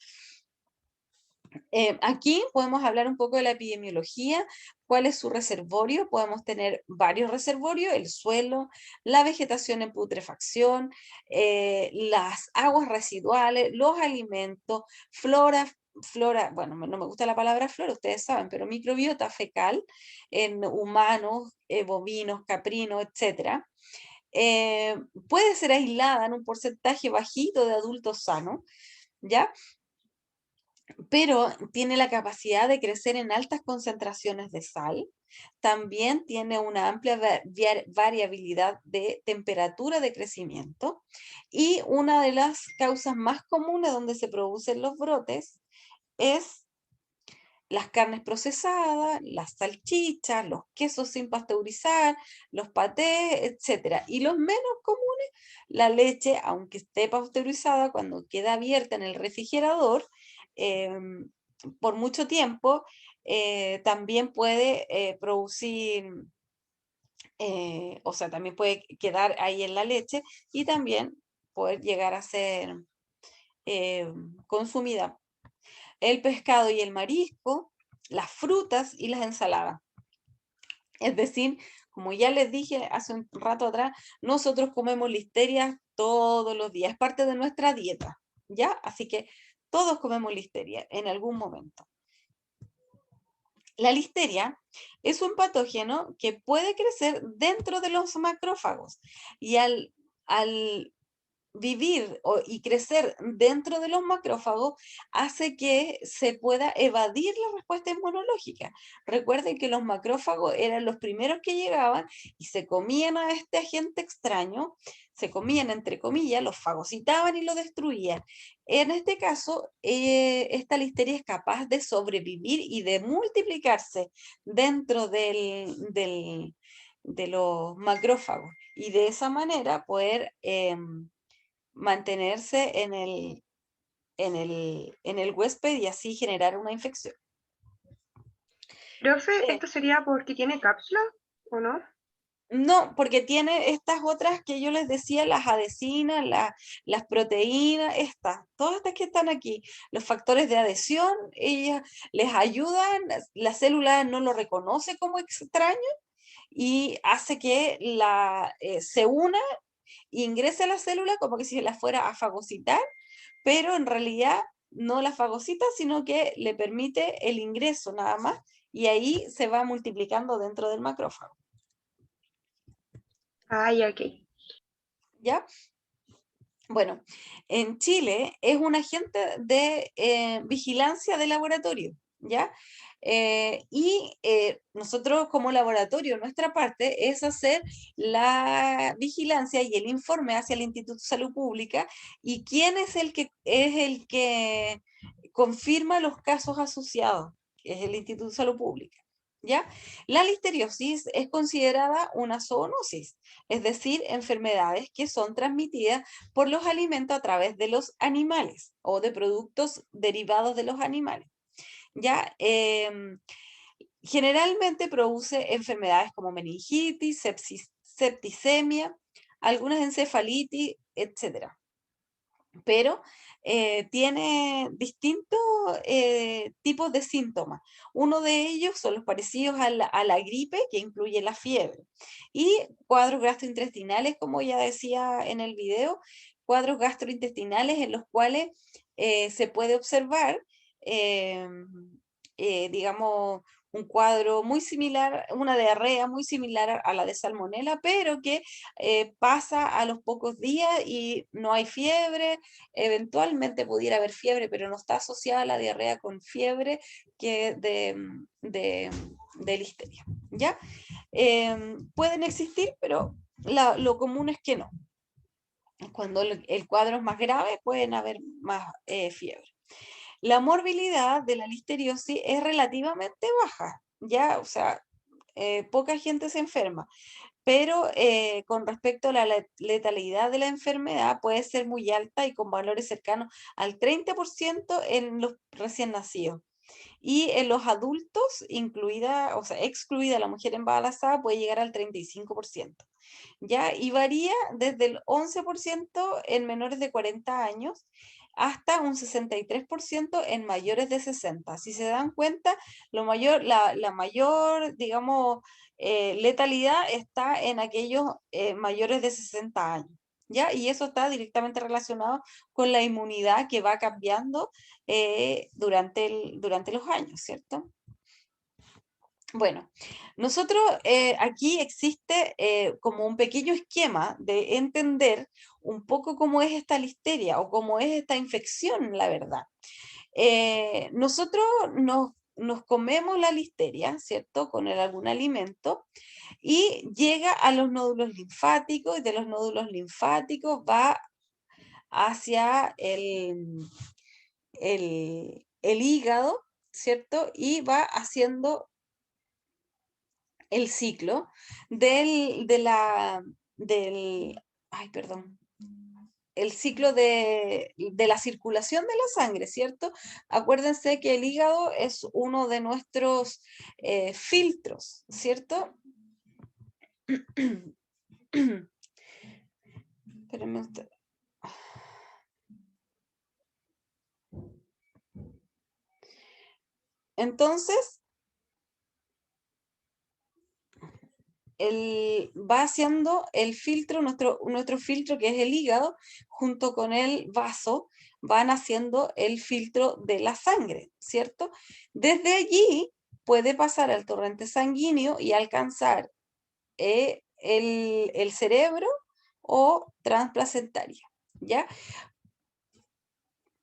Speaker 1: Aquí podemos hablar un poco de la epidemiología, cuál es su reservorio. Podemos tener varios reservorios: el suelo, la vegetación en putrefacción, las aguas residuales, los alimentos, flora, bueno, no me gusta la palabra flora, ustedes saben, pero microbiota fecal en humanos, bovinos, caprinos, etc. Puede ser aislada en un porcentaje bajito de adultos sanos, ¿ya? Pero tiene la capacidad de crecer en altas concentraciones de sal. También tiene una amplia variabilidad de temperatura de crecimiento y una de las causas más comunes donde se producen los brotes es las carnes procesadas, las salchichas, los quesos sin pasteurizar, los patés, etc. Y los menos comunes, la leche, aunque esté pasteurizada, cuando queda abierta en el refrigerador por mucho tiempo, también puede producir, también puede quedar ahí en la leche y también poder llegar a ser consumida. El pescado y el marisco, las frutas y las ensaladas. Es decir, como ya les dije hace un rato atrás, nosotros comemos listeria todos los días, es parte de nuestra dieta, ¿ya? Así que todos comemos listeria en algún momento. La listeria es un patógeno que puede crecer dentro de los macrófagos y al vivir y crecer dentro de los macrófagos hace que se pueda evadir la respuesta inmunológica. Recuerden que los macrófagos eran los primeros que llegaban y se comían a este agente extraño, se comían entre comillas, los fagocitaban y lo destruían. En este caso, esta listeria es capaz de sobrevivir y de multiplicarse dentro de los macrófagos y de esa manera poder mantenerse en el huésped y así generar una infección.
Speaker 2: Profe, ¿esto sería porque tiene cápsula o no?
Speaker 1: No, porque tiene estas otras que yo les decía, las adhesinas, las proteínas, todas estas que están aquí, los factores de adhesión, ellas les ayudan, la célula no lo reconoce como extraño y hace que se una, ingrese a la célula como que si la fuera a fagocitar, pero en realidad no la fagocita, sino que le permite el ingreso nada más, y ahí se va multiplicando dentro del macrófago.
Speaker 2: Ay, ok.
Speaker 1: ¿Ya? Bueno, en Chile es un agente de vigilancia de laboratorio, ¿ya? Nosotros como laboratorio, nuestra parte es hacer la vigilancia y el informe hacia el Instituto de Salud Pública y quién es el que confirma los casos asociados, que es el Instituto de Salud Pública. ¿Ya? La listeriosis es considerada una zoonosis, es decir, enfermedades que son transmitidas por los alimentos a través de los animales o de productos derivados de los animales. ¿Ya? Generalmente produce enfermedades como meningitis, septicemia, algunas encefalitis, etc. Pero tiene distintos tipos de síntomas. Uno de ellos son los parecidos a la gripe, que incluye la fiebre, y cuadros gastrointestinales, como ya decía en el video, cuadros gastrointestinales en los cuales se puede observar, digamos, un cuadro muy similar, una diarrea muy similar a la de salmonela, pero que pasa a los pocos días y no hay fiebre. Eventualmente pudiera haber fiebre, pero no está asociada la diarrea con fiebre que de listeria, ¿ya? Pueden existir, pero lo común es que no. Cuando el cuadro es más grave, pueden haber más fiebre. La morbilidad de la listeriosis es relativamente baja, ¿ya? O sea, poca gente se enferma, pero con respecto a la letalidad de la enfermedad puede ser muy alta y con valores cercanos al 30% en los recién nacidos. Y en los adultos, excluida la mujer embarazada, puede llegar al 35%. ¿Ya? Y varía desde el 11% en menores de 40 años hasta un 63% en mayores de 60. Si se dan cuenta, la mayor, digamos, letalidad está en aquellos mayores de 60 años. ¿Ya? Y eso está directamente relacionado con la inmunidad que va cambiando durante los años, ¿cierto? Bueno, nosotros aquí existe como un pequeño esquema de entender un poco cómo es esta listeria o cómo es esta infección, la verdad. Nosotros nos comemos la listeria, ¿cierto? Con algún alimento y llega a los nódulos linfáticos y de los nódulos linfáticos va hacia el hígado, ¿cierto? Y va haciendo el ciclo el ciclo de la circulación de la sangre, ¿cierto? Acuérdense que el hígado es uno de nuestros filtros, ¿cierto? Espérenme usted. Entonces, va haciendo el filtro, nuestro filtro que es el hígado, junto con el vaso, van haciendo el filtro de la sangre, ¿cierto? Desde allí puede pasar al torrente sanguíneo y alcanzar el cerebro o transplacentaria, ¿ya?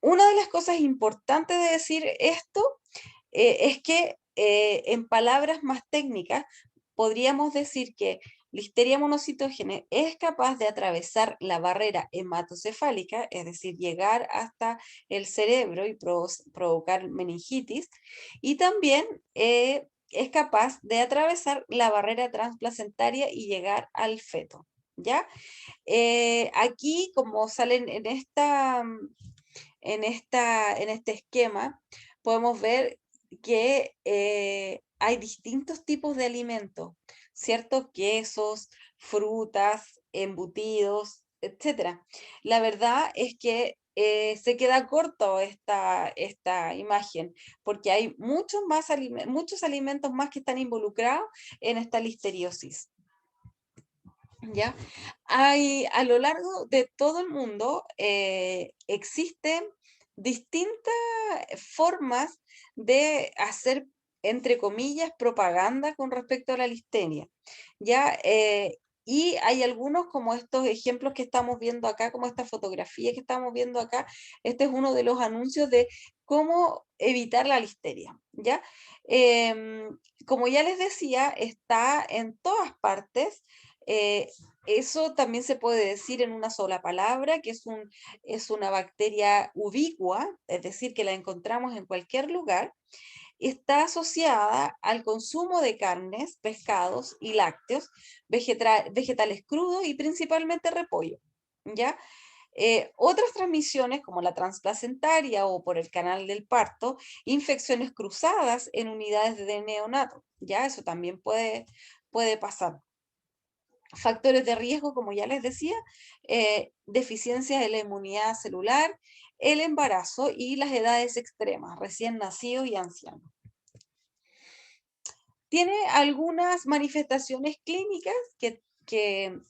Speaker 1: Una de las cosas importantes de decir esto es que en palabras más técnicas podríamos decir que Listeria monocitógene es capaz de atravesar la barrera hematocefálica, es decir, llegar hasta el cerebro y provocar meningitis, y también es capaz de atravesar la barrera transplacentaria y llegar al feto, ¿ya? Aquí, como salen en este esquema, podemos ver que hay distintos tipos de alimentos, ¿cierto? Quesos, frutas, embutidos, etc. La verdad es que se queda corto esta imagen, porque hay muchos alimentos más que están involucrados en esta listeriosis. ¿Ya? A lo largo de todo el mundo existen distintas formas de hacer, entre comillas, propaganda con respecto a la listeria, ¿ya? Y hay algunos como estos ejemplos que estamos viendo acá, como esta fotografía que estamos viendo acá. Este es uno de los anuncios de cómo evitar la listeria, ¿ya? Como ya les decía, está en todas partes. Eso también se puede decir en una sola palabra, que es una bacteria ubicua, es decir, que la encontramos en cualquier lugar. Está asociada al consumo de carnes, pescados y lácteos, vegetales crudos y principalmente repollo, ¿ya? Otras transmisiones como la transplacentaria o por el canal del parto, infecciones cruzadas en unidades de neonato, ¿ya? Eso también puede pasar. Factores de riesgo, como ya les decía, deficiencias de la inmunidad celular, el embarazo y las edades extremas, recién nacidos y ancianos. Tiene algunas manifestaciones clínicas que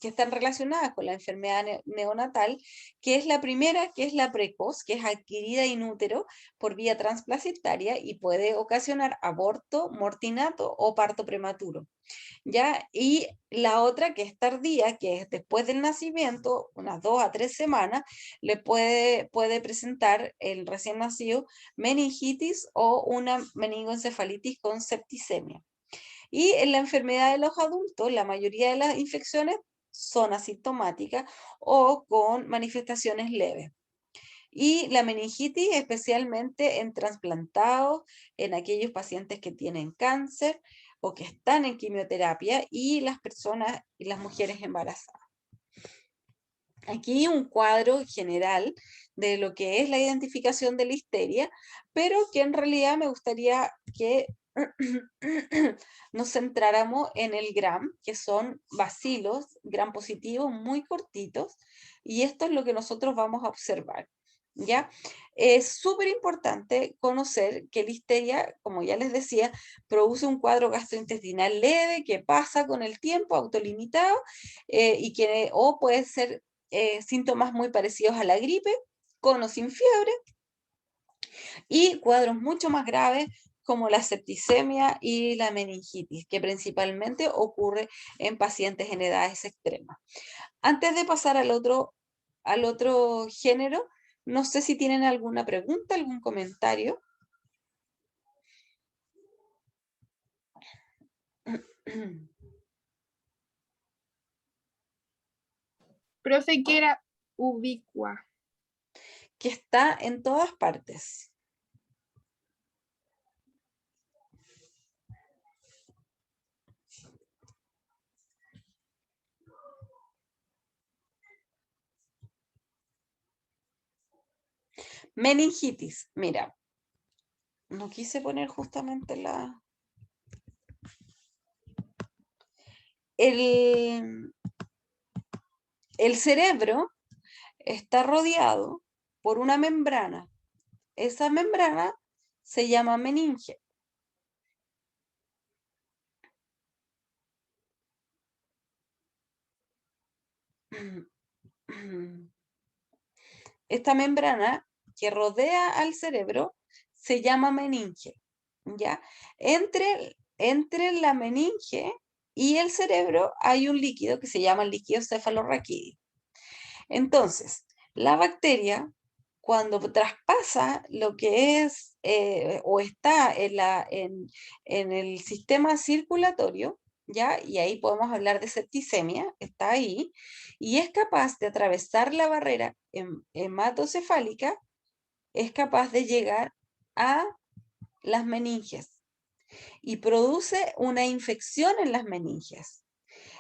Speaker 1: están relacionadas con la enfermedad neonatal, que es la primera, que es la precoz, que es adquirida in útero por vía transplacentaria y puede ocasionar aborto, mortinato o parto prematuro, ¿ya? Y la otra, que es tardía, que es después del nacimiento, unas 2 a 3 semanas, le puede presentar el recién nacido meningitis o una meningoencefalitis con septicemia. Y en la enfermedad de los adultos, la mayoría de las infecciones son asintomáticas o con manifestaciones leves. Y la meningitis, especialmente en trasplantados, en aquellos pacientes que tienen cáncer o que están en quimioterapia y las personas y las mujeres embarazadas. Aquí un cuadro general de lo que es la identificación de listeria, pero que en realidad me gustaría que nos centráramos en el gram, que son bacilos gram positivos muy cortitos, y esto es lo que nosotros vamos a observar, ¿ya? Es súper importante conocer que listeria, como ya les decía, produce un cuadro gastrointestinal leve que pasa con el tiempo, autolimitado, o puede ser síntomas muy parecidos a la gripe, con o sin fiebre, y cuadros mucho más graves como la septicemia y la meningitis, que principalmente ocurre en pacientes en edades extremas. Antes de pasar al otro género, no sé si tienen alguna pregunta, algún comentario.
Speaker 10: Profe, que era ubicua.
Speaker 1: Que está en todas partes. Meningitis, mira, no quise poner justamente el cerebro está rodeado por una membrana. Esa membrana se llama meninge. esta membrana que rodea al cerebro se llama meninge, ¿ya? Entre la meninge y el cerebro hay un líquido que se llama el líquido cefalorraquídeo. Entonces, la bacteria, cuando traspasa lo que es o está en el sistema circulatorio, ¿ya? Y ahí podemos hablar de septicemia, está ahí, y es capaz de atravesar la barrera hematocefálica, es capaz de llegar a las meninges y produce una infección en las meninges.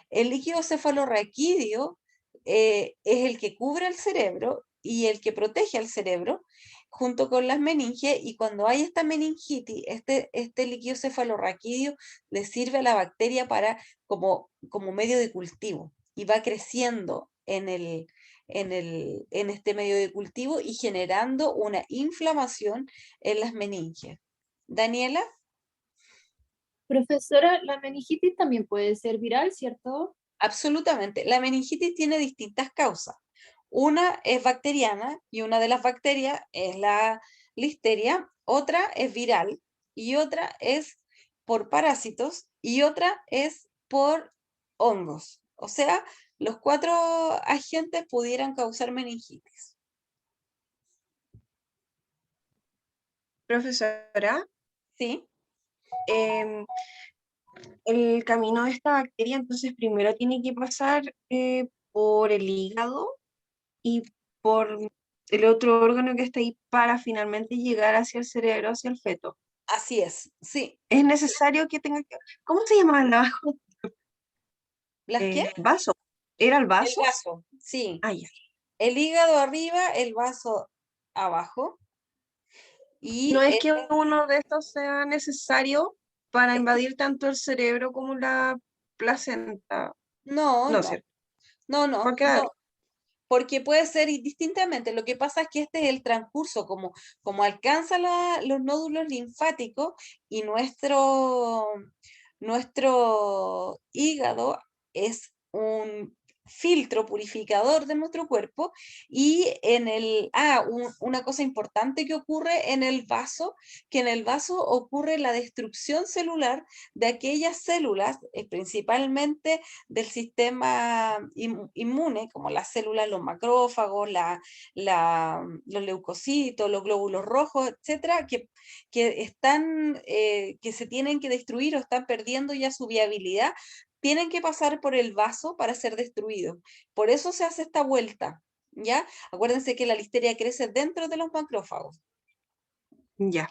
Speaker 1: El líquido cefalorraquídeo es el que cubre el cerebro y el que protege al cerebro junto con las meninges, y cuando hay esta meningitis, este líquido cefalorraquídeo le sirve a la bacteria como medio de cultivo y va creciendo en este medio de cultivo y generando una inflamación en las meninges. Daniela.
Speaker 5: Profesora, la meningitis también puede ser viral, ¿cierto?
Speaker 1: Absolutamente. La meningitis tiene distintas causas. Una es bacteriana y una de las bacterias es la listeria, otra es viral y otra es por parásitos y otra es por hongos. O sea, los 4 agentes pudieran causar meningitis.
Speaker 7: Profesora,
Speaker 1: ¿Sí?
Speaker 7: El camino de esta bacteria entonces primero tiene que pasar por el hígado y por el otro órgano que está ahí para finalmente llegar hacia el cerebro, hacia el feto.
Speaker 1: Así es, sí.
Speaker 7: Es necesario que tenga que... ¿Cómo se llama el abajo?
Speaker 1: ¿Las qué?
Speaker 7: Vaso. ¿Era el
Speaker 1: El
Speaker 7: vaso?
Speaker 1: vaso, sí.
Speaker 7: Ah, ya.
Speaker 1: El hígado arriba, el vaso abajo. Y
Speaker 7: No es que uno de estos sea necesario para
Speaker 1: es que-
Speaker 7: invadir tanto el cerebro como la placenta.
Speaker 1: no,
Speaker 7: No,
Speaker 1: no,
Speaker 7: ¿cierto?
Speaker 1: no,
Speaker 7: Porque, a ver,
Speaker 1: no. Porque puede ser indistintamente. Lo que pasa es que este es el transcurso, como alcanza los nódulos linfáticos y nuestro hígado es un filtro purificador de nuestro cuerpo, y una cosa importante que ocurre en el vaso, que en el vaso ocurre la destrucción celular de aquellas células, principalmente del sistema inmune, como las células, los macrófagos, los leucocitos, los glóbulos rojos, etcétera, que se tienen que destruir o están perdiendo ya su viabilidad, tienen que pasar por el vaso para ser destruidos. Por eso se hace esta vuelta, ¿ya? Acuérdense que la listeria crece dentro de los macrófagos.
Speaker 7: ya.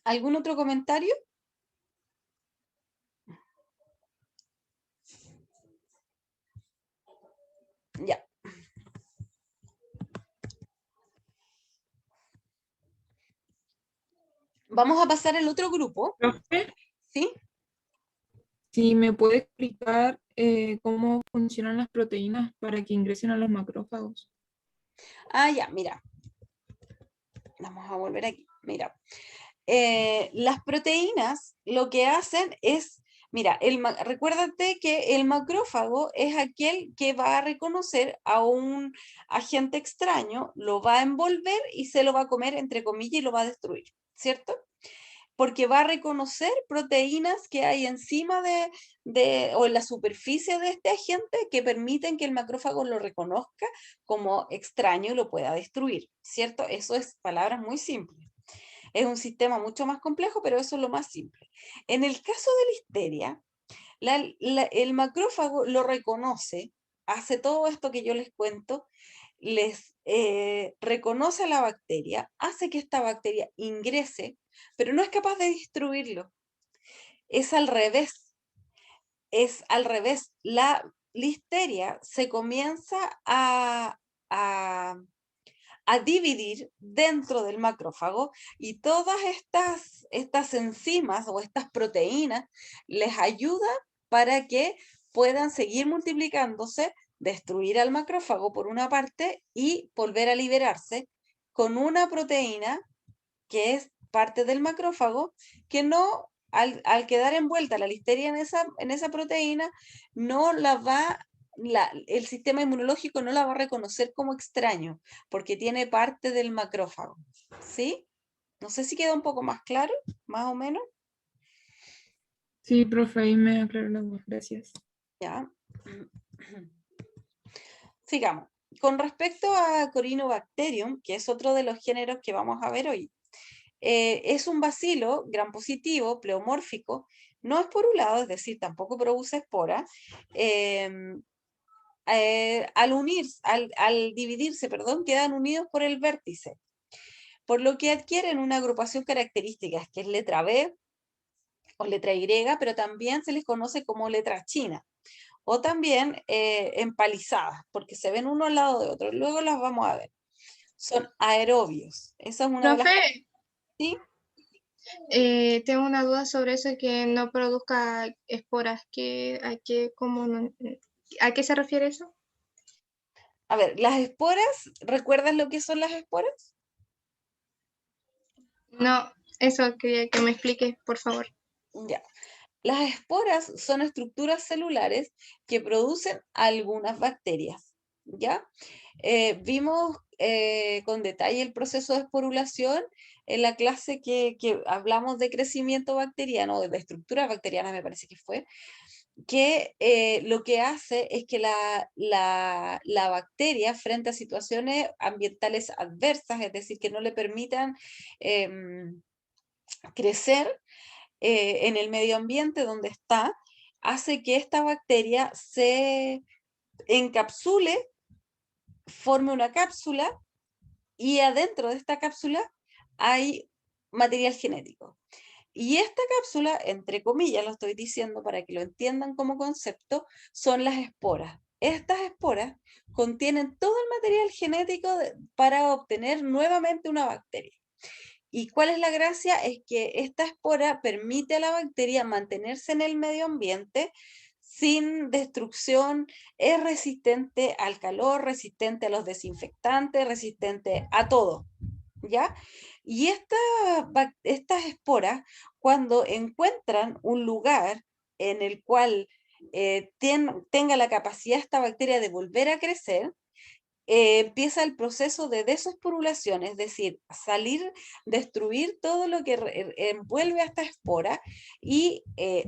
Speaker 1: ¿Algún otro comentario? Ya. Vamos a pasar al otro grupo,
Speaker 10: Profe,
Speaker 1: ¿sí?
Speaker 10: si me puede explicar cómo funcionan las proteínas para que ingresen a los macrófagos.
Speaker 1: Ah, ya, mira. Vamos a volver aquí. Mira. Las proteínas lo que hacen es, mira, recuérdate que el macrófago es aquel que va a reconocer a un agente extraño, lo va a envolver y se lo va a comer, entre comillas, y lo va a destruir, ¿cierto? Porque va a reconocer proteínas que hay encima o en la superficie de este agente que permiten que el macrófago lo reconozca como extraño y lo pueda destruir, ¿cierto? Eso es palabras muy simples. Es un sistema mucho más complejo, pero eso es lo más simple. En el caso de listeria, el macrófago lo reconoce, hace todo esto que yo les cuento, reconoce a la bacteria, hace que esta bacteria ingrese, pero no es capaz de destruirlo. Es al revés. Es al revés. La listeria se comienza a dividir dentro del macrófago, y todas estas enzimas o estas proteínas les ayuda para que puedan seguir multiplicándose, destruir al macrófago por una parte y volver a liberarse con una proteína que es parte del macrófago que no al quedar envuelta la listeria en esa proteína, no la va, el sistema inmunológico no la va a reconocer como extraño, porque tiene parte del macrófago. ¿Sí? No sé si queda un poco más claro, más o menos.
Speaker 10: Sí, profe, ahí me aclaró la duda. Gracias.
Speaker 1: Ya. Sigamos. Con respecto a Corynebacterium, que es otro de los géneros que vamos a ver hoy, es un bacilo gram positivo, pleomórfico, no esporulado, es decir, tampoco produce esporas. Al dividirse, perdón, quedan unidos por el vértice, por lo que adquieren una agrupación característica, que es letra B o letra Y, pero también se les conoce como letra china, o también empalizadas, porque se ven uno al lado de otro. Luego las vamos a ver. Son aerobios. Esa es una de las...
Speaker 7: Profe,
Speaker 1: ¿Sí?
Speaker 7: tengo una duda sobre eso que no produzca esporas. ¿A qué se refiere eso?
Speaker 1: A ver, las esporas, ¿recuerdas lo que son las esporas?
Speaker 7: No, eso quería que me expliques, por favor.
Speaker 1: Ya. Las esporas son estructuras celulares que producen algunas bacterias, ¿ya? Vimos con detalle el proceso de esporulación en la clase que hablamos de crecimiento bacteriano, de estructura bacteriana me parece que fue, que lo que hace es que la bacteria frente a situaciones ambientales adversas, es decir, que no le permitan crecer, en el medio ambiente donde está, hace que esta bacteria se encapsule, forme una cápsula y adentro de esta cápsula hay material genético. Y esta cápsula, entre comillas, lo estoy diciendo para que lo entiendan como concepto, son las esporas. Estas esporas contienen todo el material genético para obtener nuevamente una bacteria. ¿Y cuál es la gracia? Es que esta espora permite a la bacteria mantenerse en el medio ambiente sin destrucción, es resistente al calor, resistente a los desinfectantes, resistente a todo, ¿ya? Y estas esporas, cuando encuentran un lugar en el cual tenga la capacidad esta bacteria de volver a crecer, empieza el proceso de desesporulación, es decir, destruir todo lo que envuelve a esta espora y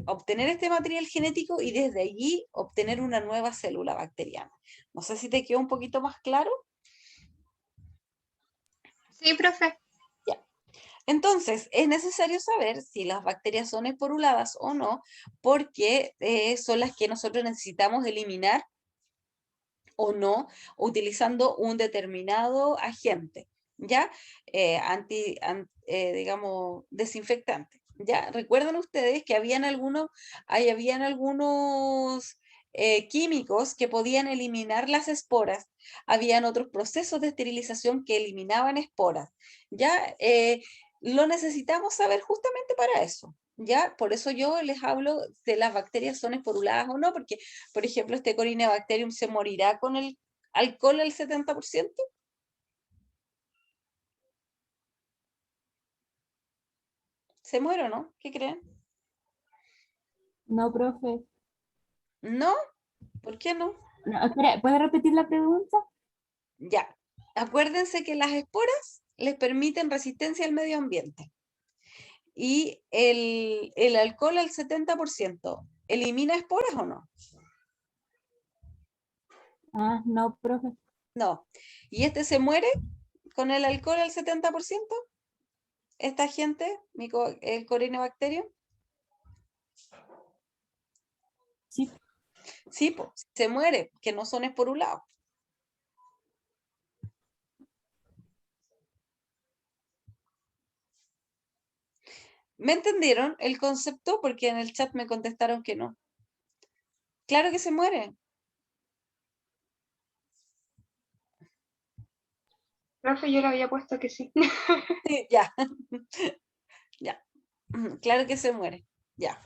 Speaker 1: obtener este material genético y desde allí obtener una nueva célula bacteriana. No sé si te quedó un poquito más claro.
Speaker 7: Sí, profe.
Speaker 1: Ya. Entonces, es necesario saber si las bacterias son esporuladas o no, porque son las que nosotros necesitamos eliminar o no, utilizando un determinado agente, ¿ya? Digamos, desinfectante, ¿ya? Recuerdan ustedes que habían algunos químicos que podían eliminar las esporas, habían otros procesos de esterilización que eliminaban esporas, ¿ya? Lo necesitamos saber justamente para eso. ¿Ya? Por eso yo les hablo de las bacterias son esporuladas o no, porque, por ejemplo, este Corynebacterium se morirá con el alcohol al 70%. ¿Se muere o no? ¿Qué creen?
Speaker 4: No, profe.
Speaker 1: ¿No? ¿Por qué no?
Speaker 4: No, espera, ¿puede repetir la pregunta?
Speaker 1: Ya. Acuérdense que las esporas les permiten resistencia al medio ambiente. Y el alcohol al 70%, ¿elimina esporas o no?
Speaker 4: Ah, no, profe.
Speaker 1: No. ¿Y este se muere con el alcohol al 70%? ¿Esta gente, el Corynebacterium?
Speaker 4: Sí.
Speaker 1: Sí, pues, se muere, que no son esporulados. ¿Me entendieron el concepto? Porque en el chat me contestaron que no. Claro que se muere.
Speaker 2: Profe, yo le había puesto que sí.
Speaker 1: Sí, ya. Ya. Claro que se muere. Ya.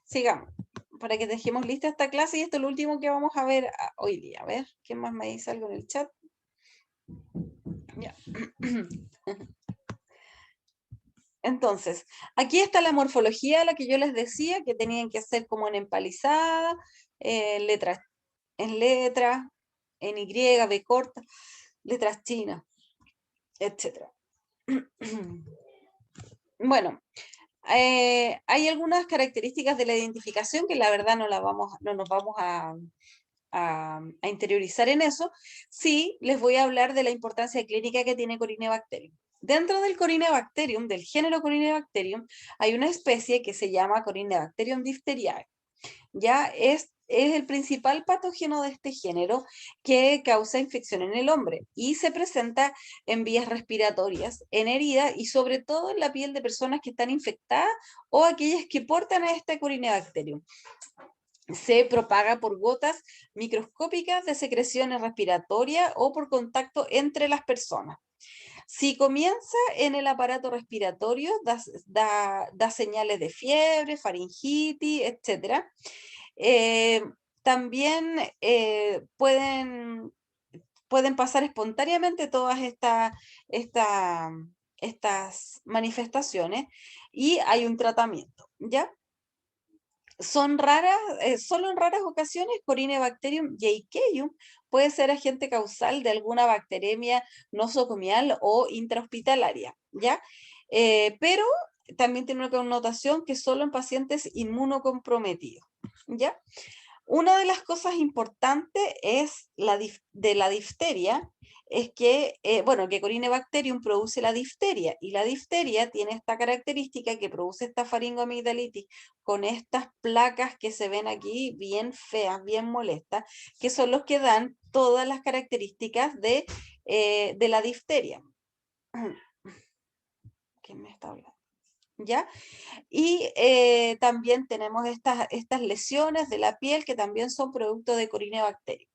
Speaker 1: Sigamos. Para que dejemos lista esta clase y esto es lo último que vamos a ver hoy día. A ver, ¿quién más me dice algo en el chat? Ya. Entonces, aquí está la morfología, la que yo les decía, que tenían que hacer como en empalizada, letras en letras, en Y, B corta, letras chinas, etc. Bueno, hay algunas características de la identificación que la verdad no nos vamos a interiorizar en eso. Sí, les voy a hablar de la importancia clínica que tiene Corynebacterium. Dentro del Corynebacterium, del género Corynebacterium, hay una especie que se llama Corynebacterium diphtheriae. Ya es el principal patógeno de este género que causa infección en el hombre y se presenta en vías respiratorias, en heridas y sobre todo en la piel de personas que están infectadas o aquellas que portan a este Corynebacterium. Se propaga por gotas microscópicas de secreciones respiratorias o por contacto entre las personas. Si comienza en el aparato respiratorio, da señales de fiebre, faringitis, etc. También pueden pasar espontáneamente todas estas manifestaciones y hay un tratamiento, ¿ya? Son raras, solo en raras ocasiones, Corynebacterium jayceum puede ser agente causal de alguna bacteremia nosocomial o intrahospitalaria, ¿ya? Pero también tiene una connotación que solo en pacientes inmunocomprometidos, ¿ya? Una de las cosas importantes es de la difteria, es que, que Corynebacterium produce la difteria, y la difteria tiene esta característica que produce esta faringoamigdalitis con estas placas que se ven aquí, bien feas, bien molestas, que son los que dan todas las características de la difteria. ¿Quién me está hablando? ¿Ya? Y también tenemos estas lesiones de la piel que también son producto de Corynebacterium.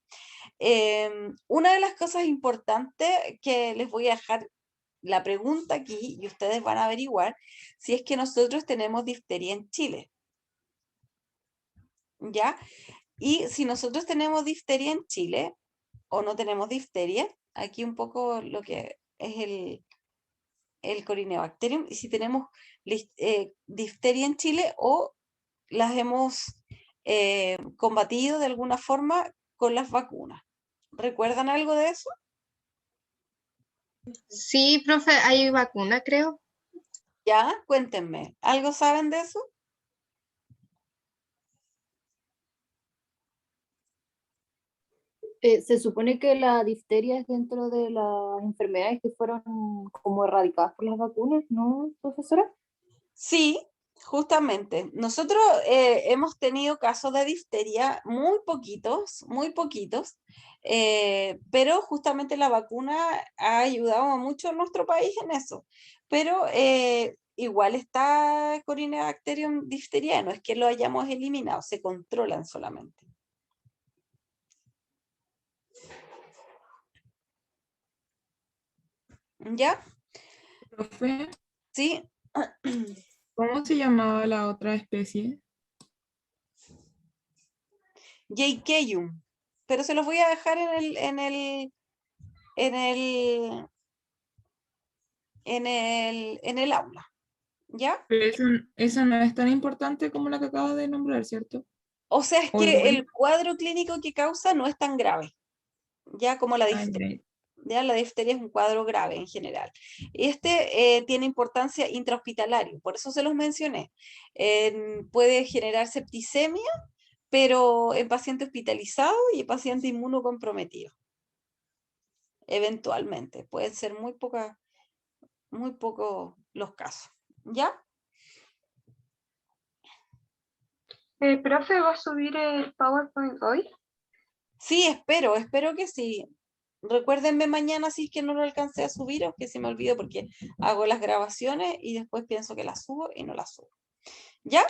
Speaker 1: Una de las cosas importantes que les voy a dejar la pregunta aquí y ustedes van a averiguar si es que nosotros tenemos difteria en Chile. ¿Ya? Y si nosotros tenemos difteria en Chile o no tenemos difteria, aquí un poco lo que es el Corynebacterium, y si tenemos difteria en Chile o las hemos combatido de alguna forma con las vacunas. ¿Recuerdan algo de eso?
Speaker 7: Sí, profe, hay vacuna, creo.
Speaker 1: Ya, cuéntenme. ¿Algo saben de eso?
Speaker 5: Se supone que la difteria es dentro de las enfermedades que fueron como erradicadas por las vacunas, ¿no, profesora?
Speaker 1: Sí, justamente. Nosotros hemos tenido casos de difteria muy poquitos, pero justamente la vacuna ha ayudado mucho a nuestro país en eso. Pero igual está Corynebacterium diphtheriae, no es que lo hayamos eliminado, se controlan solamente. ¿Ya?
Speaker 10: Profe,
Speaker 1: Sí.
Speaker 10: ¿cómo se llamaba la otra especie?
Speaker 1: Jayceum. Pero se los voy a dejar en el aula. ¿Ya?
Speaker 10: Pero esa no es tan importante como la que acaba de nombrar, ¿cierto?
Speaker 1: O sea, es
Speaker 10: ¿O
Speaker 1: que
Speaker 10: igual?
Speaker 1: el cuadro clínico que causa no es tan grave, ya como la
Speaker 10: Ah,
Speaker 1: difteria.
Speaker 10: ya.
Speaker 1: Ya la difteria es un cuadro grave en general. Este tiene importancia intrahospitalaria, por eso se los mencioné. Puede generar septicemia, pero en paciente hospitalizado y en paciente inmunocomprometido. Eventualmente, pueden ser muy pocos los casos. ¿Ya?
Speaker 2: ¿Profe, va a subir el PowerPoint hoy?
Speaker 1: Sí, espero que sí. Recuérdenme mañana si es que no lo alcancé a subir o que se me olvidó porque hago las grabaciones y después pienso que las subo y no las subo. ¿Ya?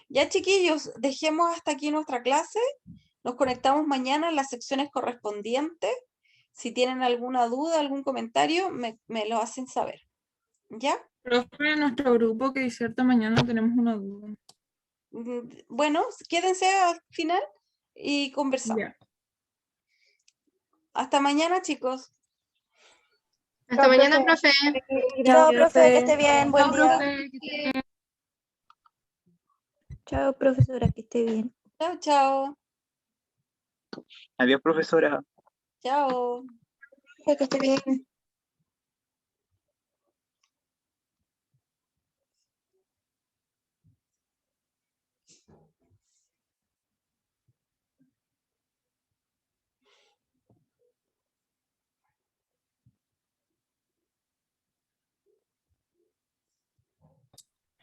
Speaker 1: Ya, chiquillos, dejemos hasta aquí nuestra clase. Nos conectamos mañana en las secciones correspondientes. Si tienen alguna duda, algún comentario, me lo hacen saber. ¿Ya?
Speaker 10: Profe, en nuestro grupo que diserta mañana tenemos una duda.
Speaker 1: Bueno, quédense al final y conversamos.
Speaker 10: Ya.
Speaker 1: Hasta mañana, chicos.
Speaker 7: Hasta
Speaker 3: Chao,
Speaker 7: mañana,
Speaker 3: profe.
Speaker 7: profe.
Speaker 3: Chao,
Speaker 11: profe,
Speaker 3: profe.
Speaker 11: que esté bien, buen
Speaker 7: Chao,
Speaker 11: día.
Speaker 7: profe. Que esté bien.
Speaker 11: Chao, profesora, que esté bien.
Speaker 1: Chao, chao.
Speaker 12: Adiós, profesora.
Speaker 1: Chao.
Speaker 7: Que esté bien.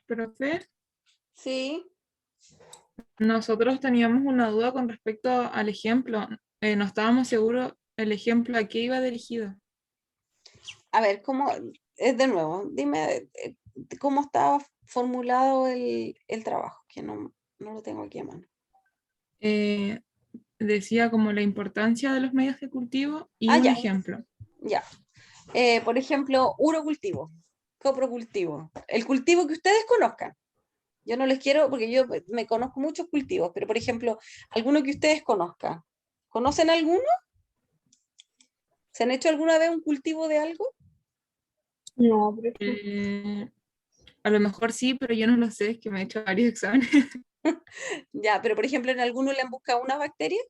Speaker 10: Profe,
Speaker 1: Sí.
Speaker 10: nosotros teníamos una duda con respecto al ejemplo. No estábamos seguros el ejemplo a qué iba dirigido.
Speaker 1: A ver, ¿cómo? De nuevo, dime cómo estaba formulado el trabajo, que no lo tengo aquí a mano.
Speaker 10: Decía como la importancia de los medios de cultivo y
Speaker 1: Ah,
Speaker 10: un
Speaker 1: ya.
Speaker 10: ejemplo.
Speaker 1: Ya. Por ejemplo, urocultivo, coprocultivo, el cultivo que ustedes conozcan. Yo no les quiero, porque yo me conozco muchos cultivos, pero por ejemplo, alguno que ustedes conozcan. ¿Conocen alguno? ¿Se han hecho alguna vez un cultivo de algo?
Speaker 3: No, profe.
Speaker 10: A lo mejor sí, pero yo no lo sé, es que me he hecho varios exámenes.
Speaker 1: Ya, pero por ejemplo, ¿en alguno le han buscado una bacteria?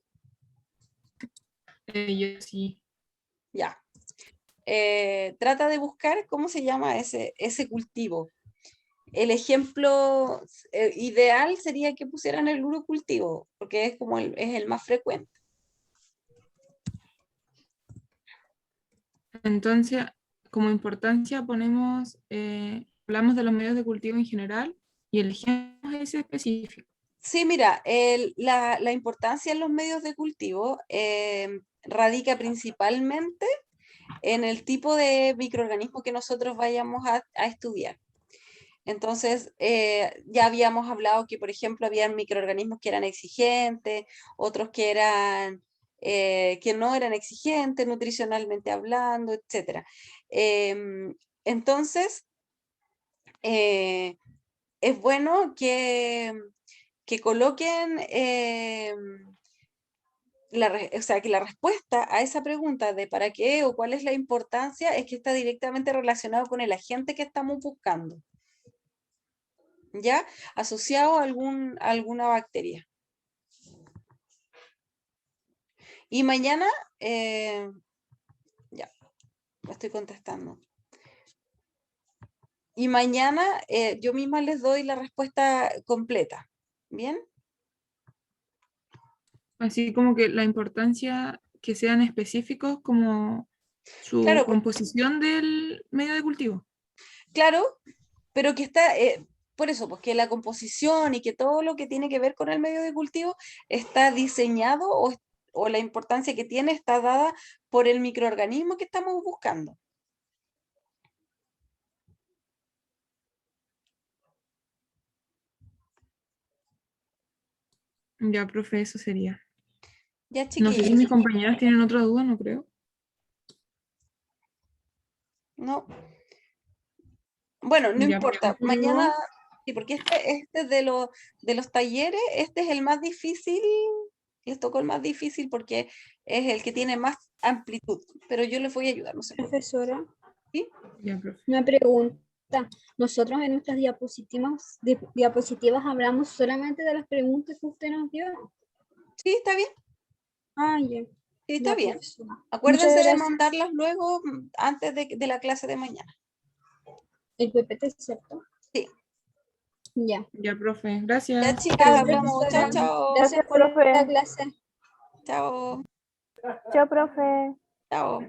Speaker 10: Yo sí.
Speaker 1: Ya. Trata de buscar cómo se llama ese cultivo. El ejemplo ideal sería que pusieran el urocultivo, porque es como es el más frecuente.
Speaker 10: Entonces, como importancia ponemos, hablamos de los medios de cultivo en general y elegimos ese específico.
Speaker 1: Sí, mira, la importancia en los medios de cultivo radica principalmente en el tipo de microorganismo que nosotros vayamos a estudiar. Entonces, ya habíamos hablado que, por ejemplo, había microorganismos que eran exigentes, otros que que no eran exigentes nutricionalmente hablando, etc. Entonces, es bueno que coloquen o sea, que la respuesta a esa pregunta de para qué o cuál es la importancia es que está directamente relacionado con el agente que estamos buscando, ¿ya? Asociado a alguna bacteria. Y mañana, ya, lo estoy contestando. Y mañana yo misma les doy la respuesta completa, ¿bien?
Speaker 10: Así como que la importancia que sean específicos como su
Speaker 1: Claro,
Speaker 10: composición del medio de cultivo.
Speaker 1: claro, pero que está, por eso, pues que la composición y que todo lo que tiene que ver con el medio de cultivo está diseñado o la importancia que tiene está dada por el microorganismo que estamos buscando.
Speaker 10: Ya, profe, eso sería.
Speaker 1: Ya,
Speaker 10: No sé si
Speaker 1: chiquillos.
Speaker 10: mis compañeras tienen otra duda, no creo.
Speaker 1: No. Bueno, no
Speaker 10: Ya,
Speaker 1: importa.
Speaker 10: pero-
Speaker 1: Mañana, sí, porque este de los talleres, este es el más difícil, les tocó el más difícil porque es el que tiene más amplitud, pero yo les voy a ayudar, no sé por qué.
Speaker 3: Profesora,
Speaker 1: ¿Sí?
Speaker 10: Ya, profe.
Speaker 3: una pregunta. Nosotros en nuestras diapositivas hablamos solamente de las preguntas que usted nos dio.
Speaker 1: Sí, está bien.
Speaker 3: Ah, ya.
Speaker 1: Sí, está
Speaker 3: Ya,
Speaker 1: bien.
Speaker 3: profesora.
Speaker 1: Acuérdense
Speaker 3: Muchas
Speaker 1: de
Speaker 3: gracias.
Speaker 1: mandarlas luego antes de la clase de mañana.
Speaker 3: El PPT, ¿cierto?
Speaker 1: Sí.
Speaker 3: Ya.
Speaker 10: Ya, profe.
Speaker 1: Ya,
Speaker 10: Gracias.
Speaker 1: chicas,
Speaker 3: Chao,
Speaker 1: hablamos. Chao,
Speaker 3: profesora.
Speaker 1: chao.
Speaker 3: Gracias por la clase.
Speaker 1: Chao.
Speaker 11: Chao, profe.
Speaker 1: Chao.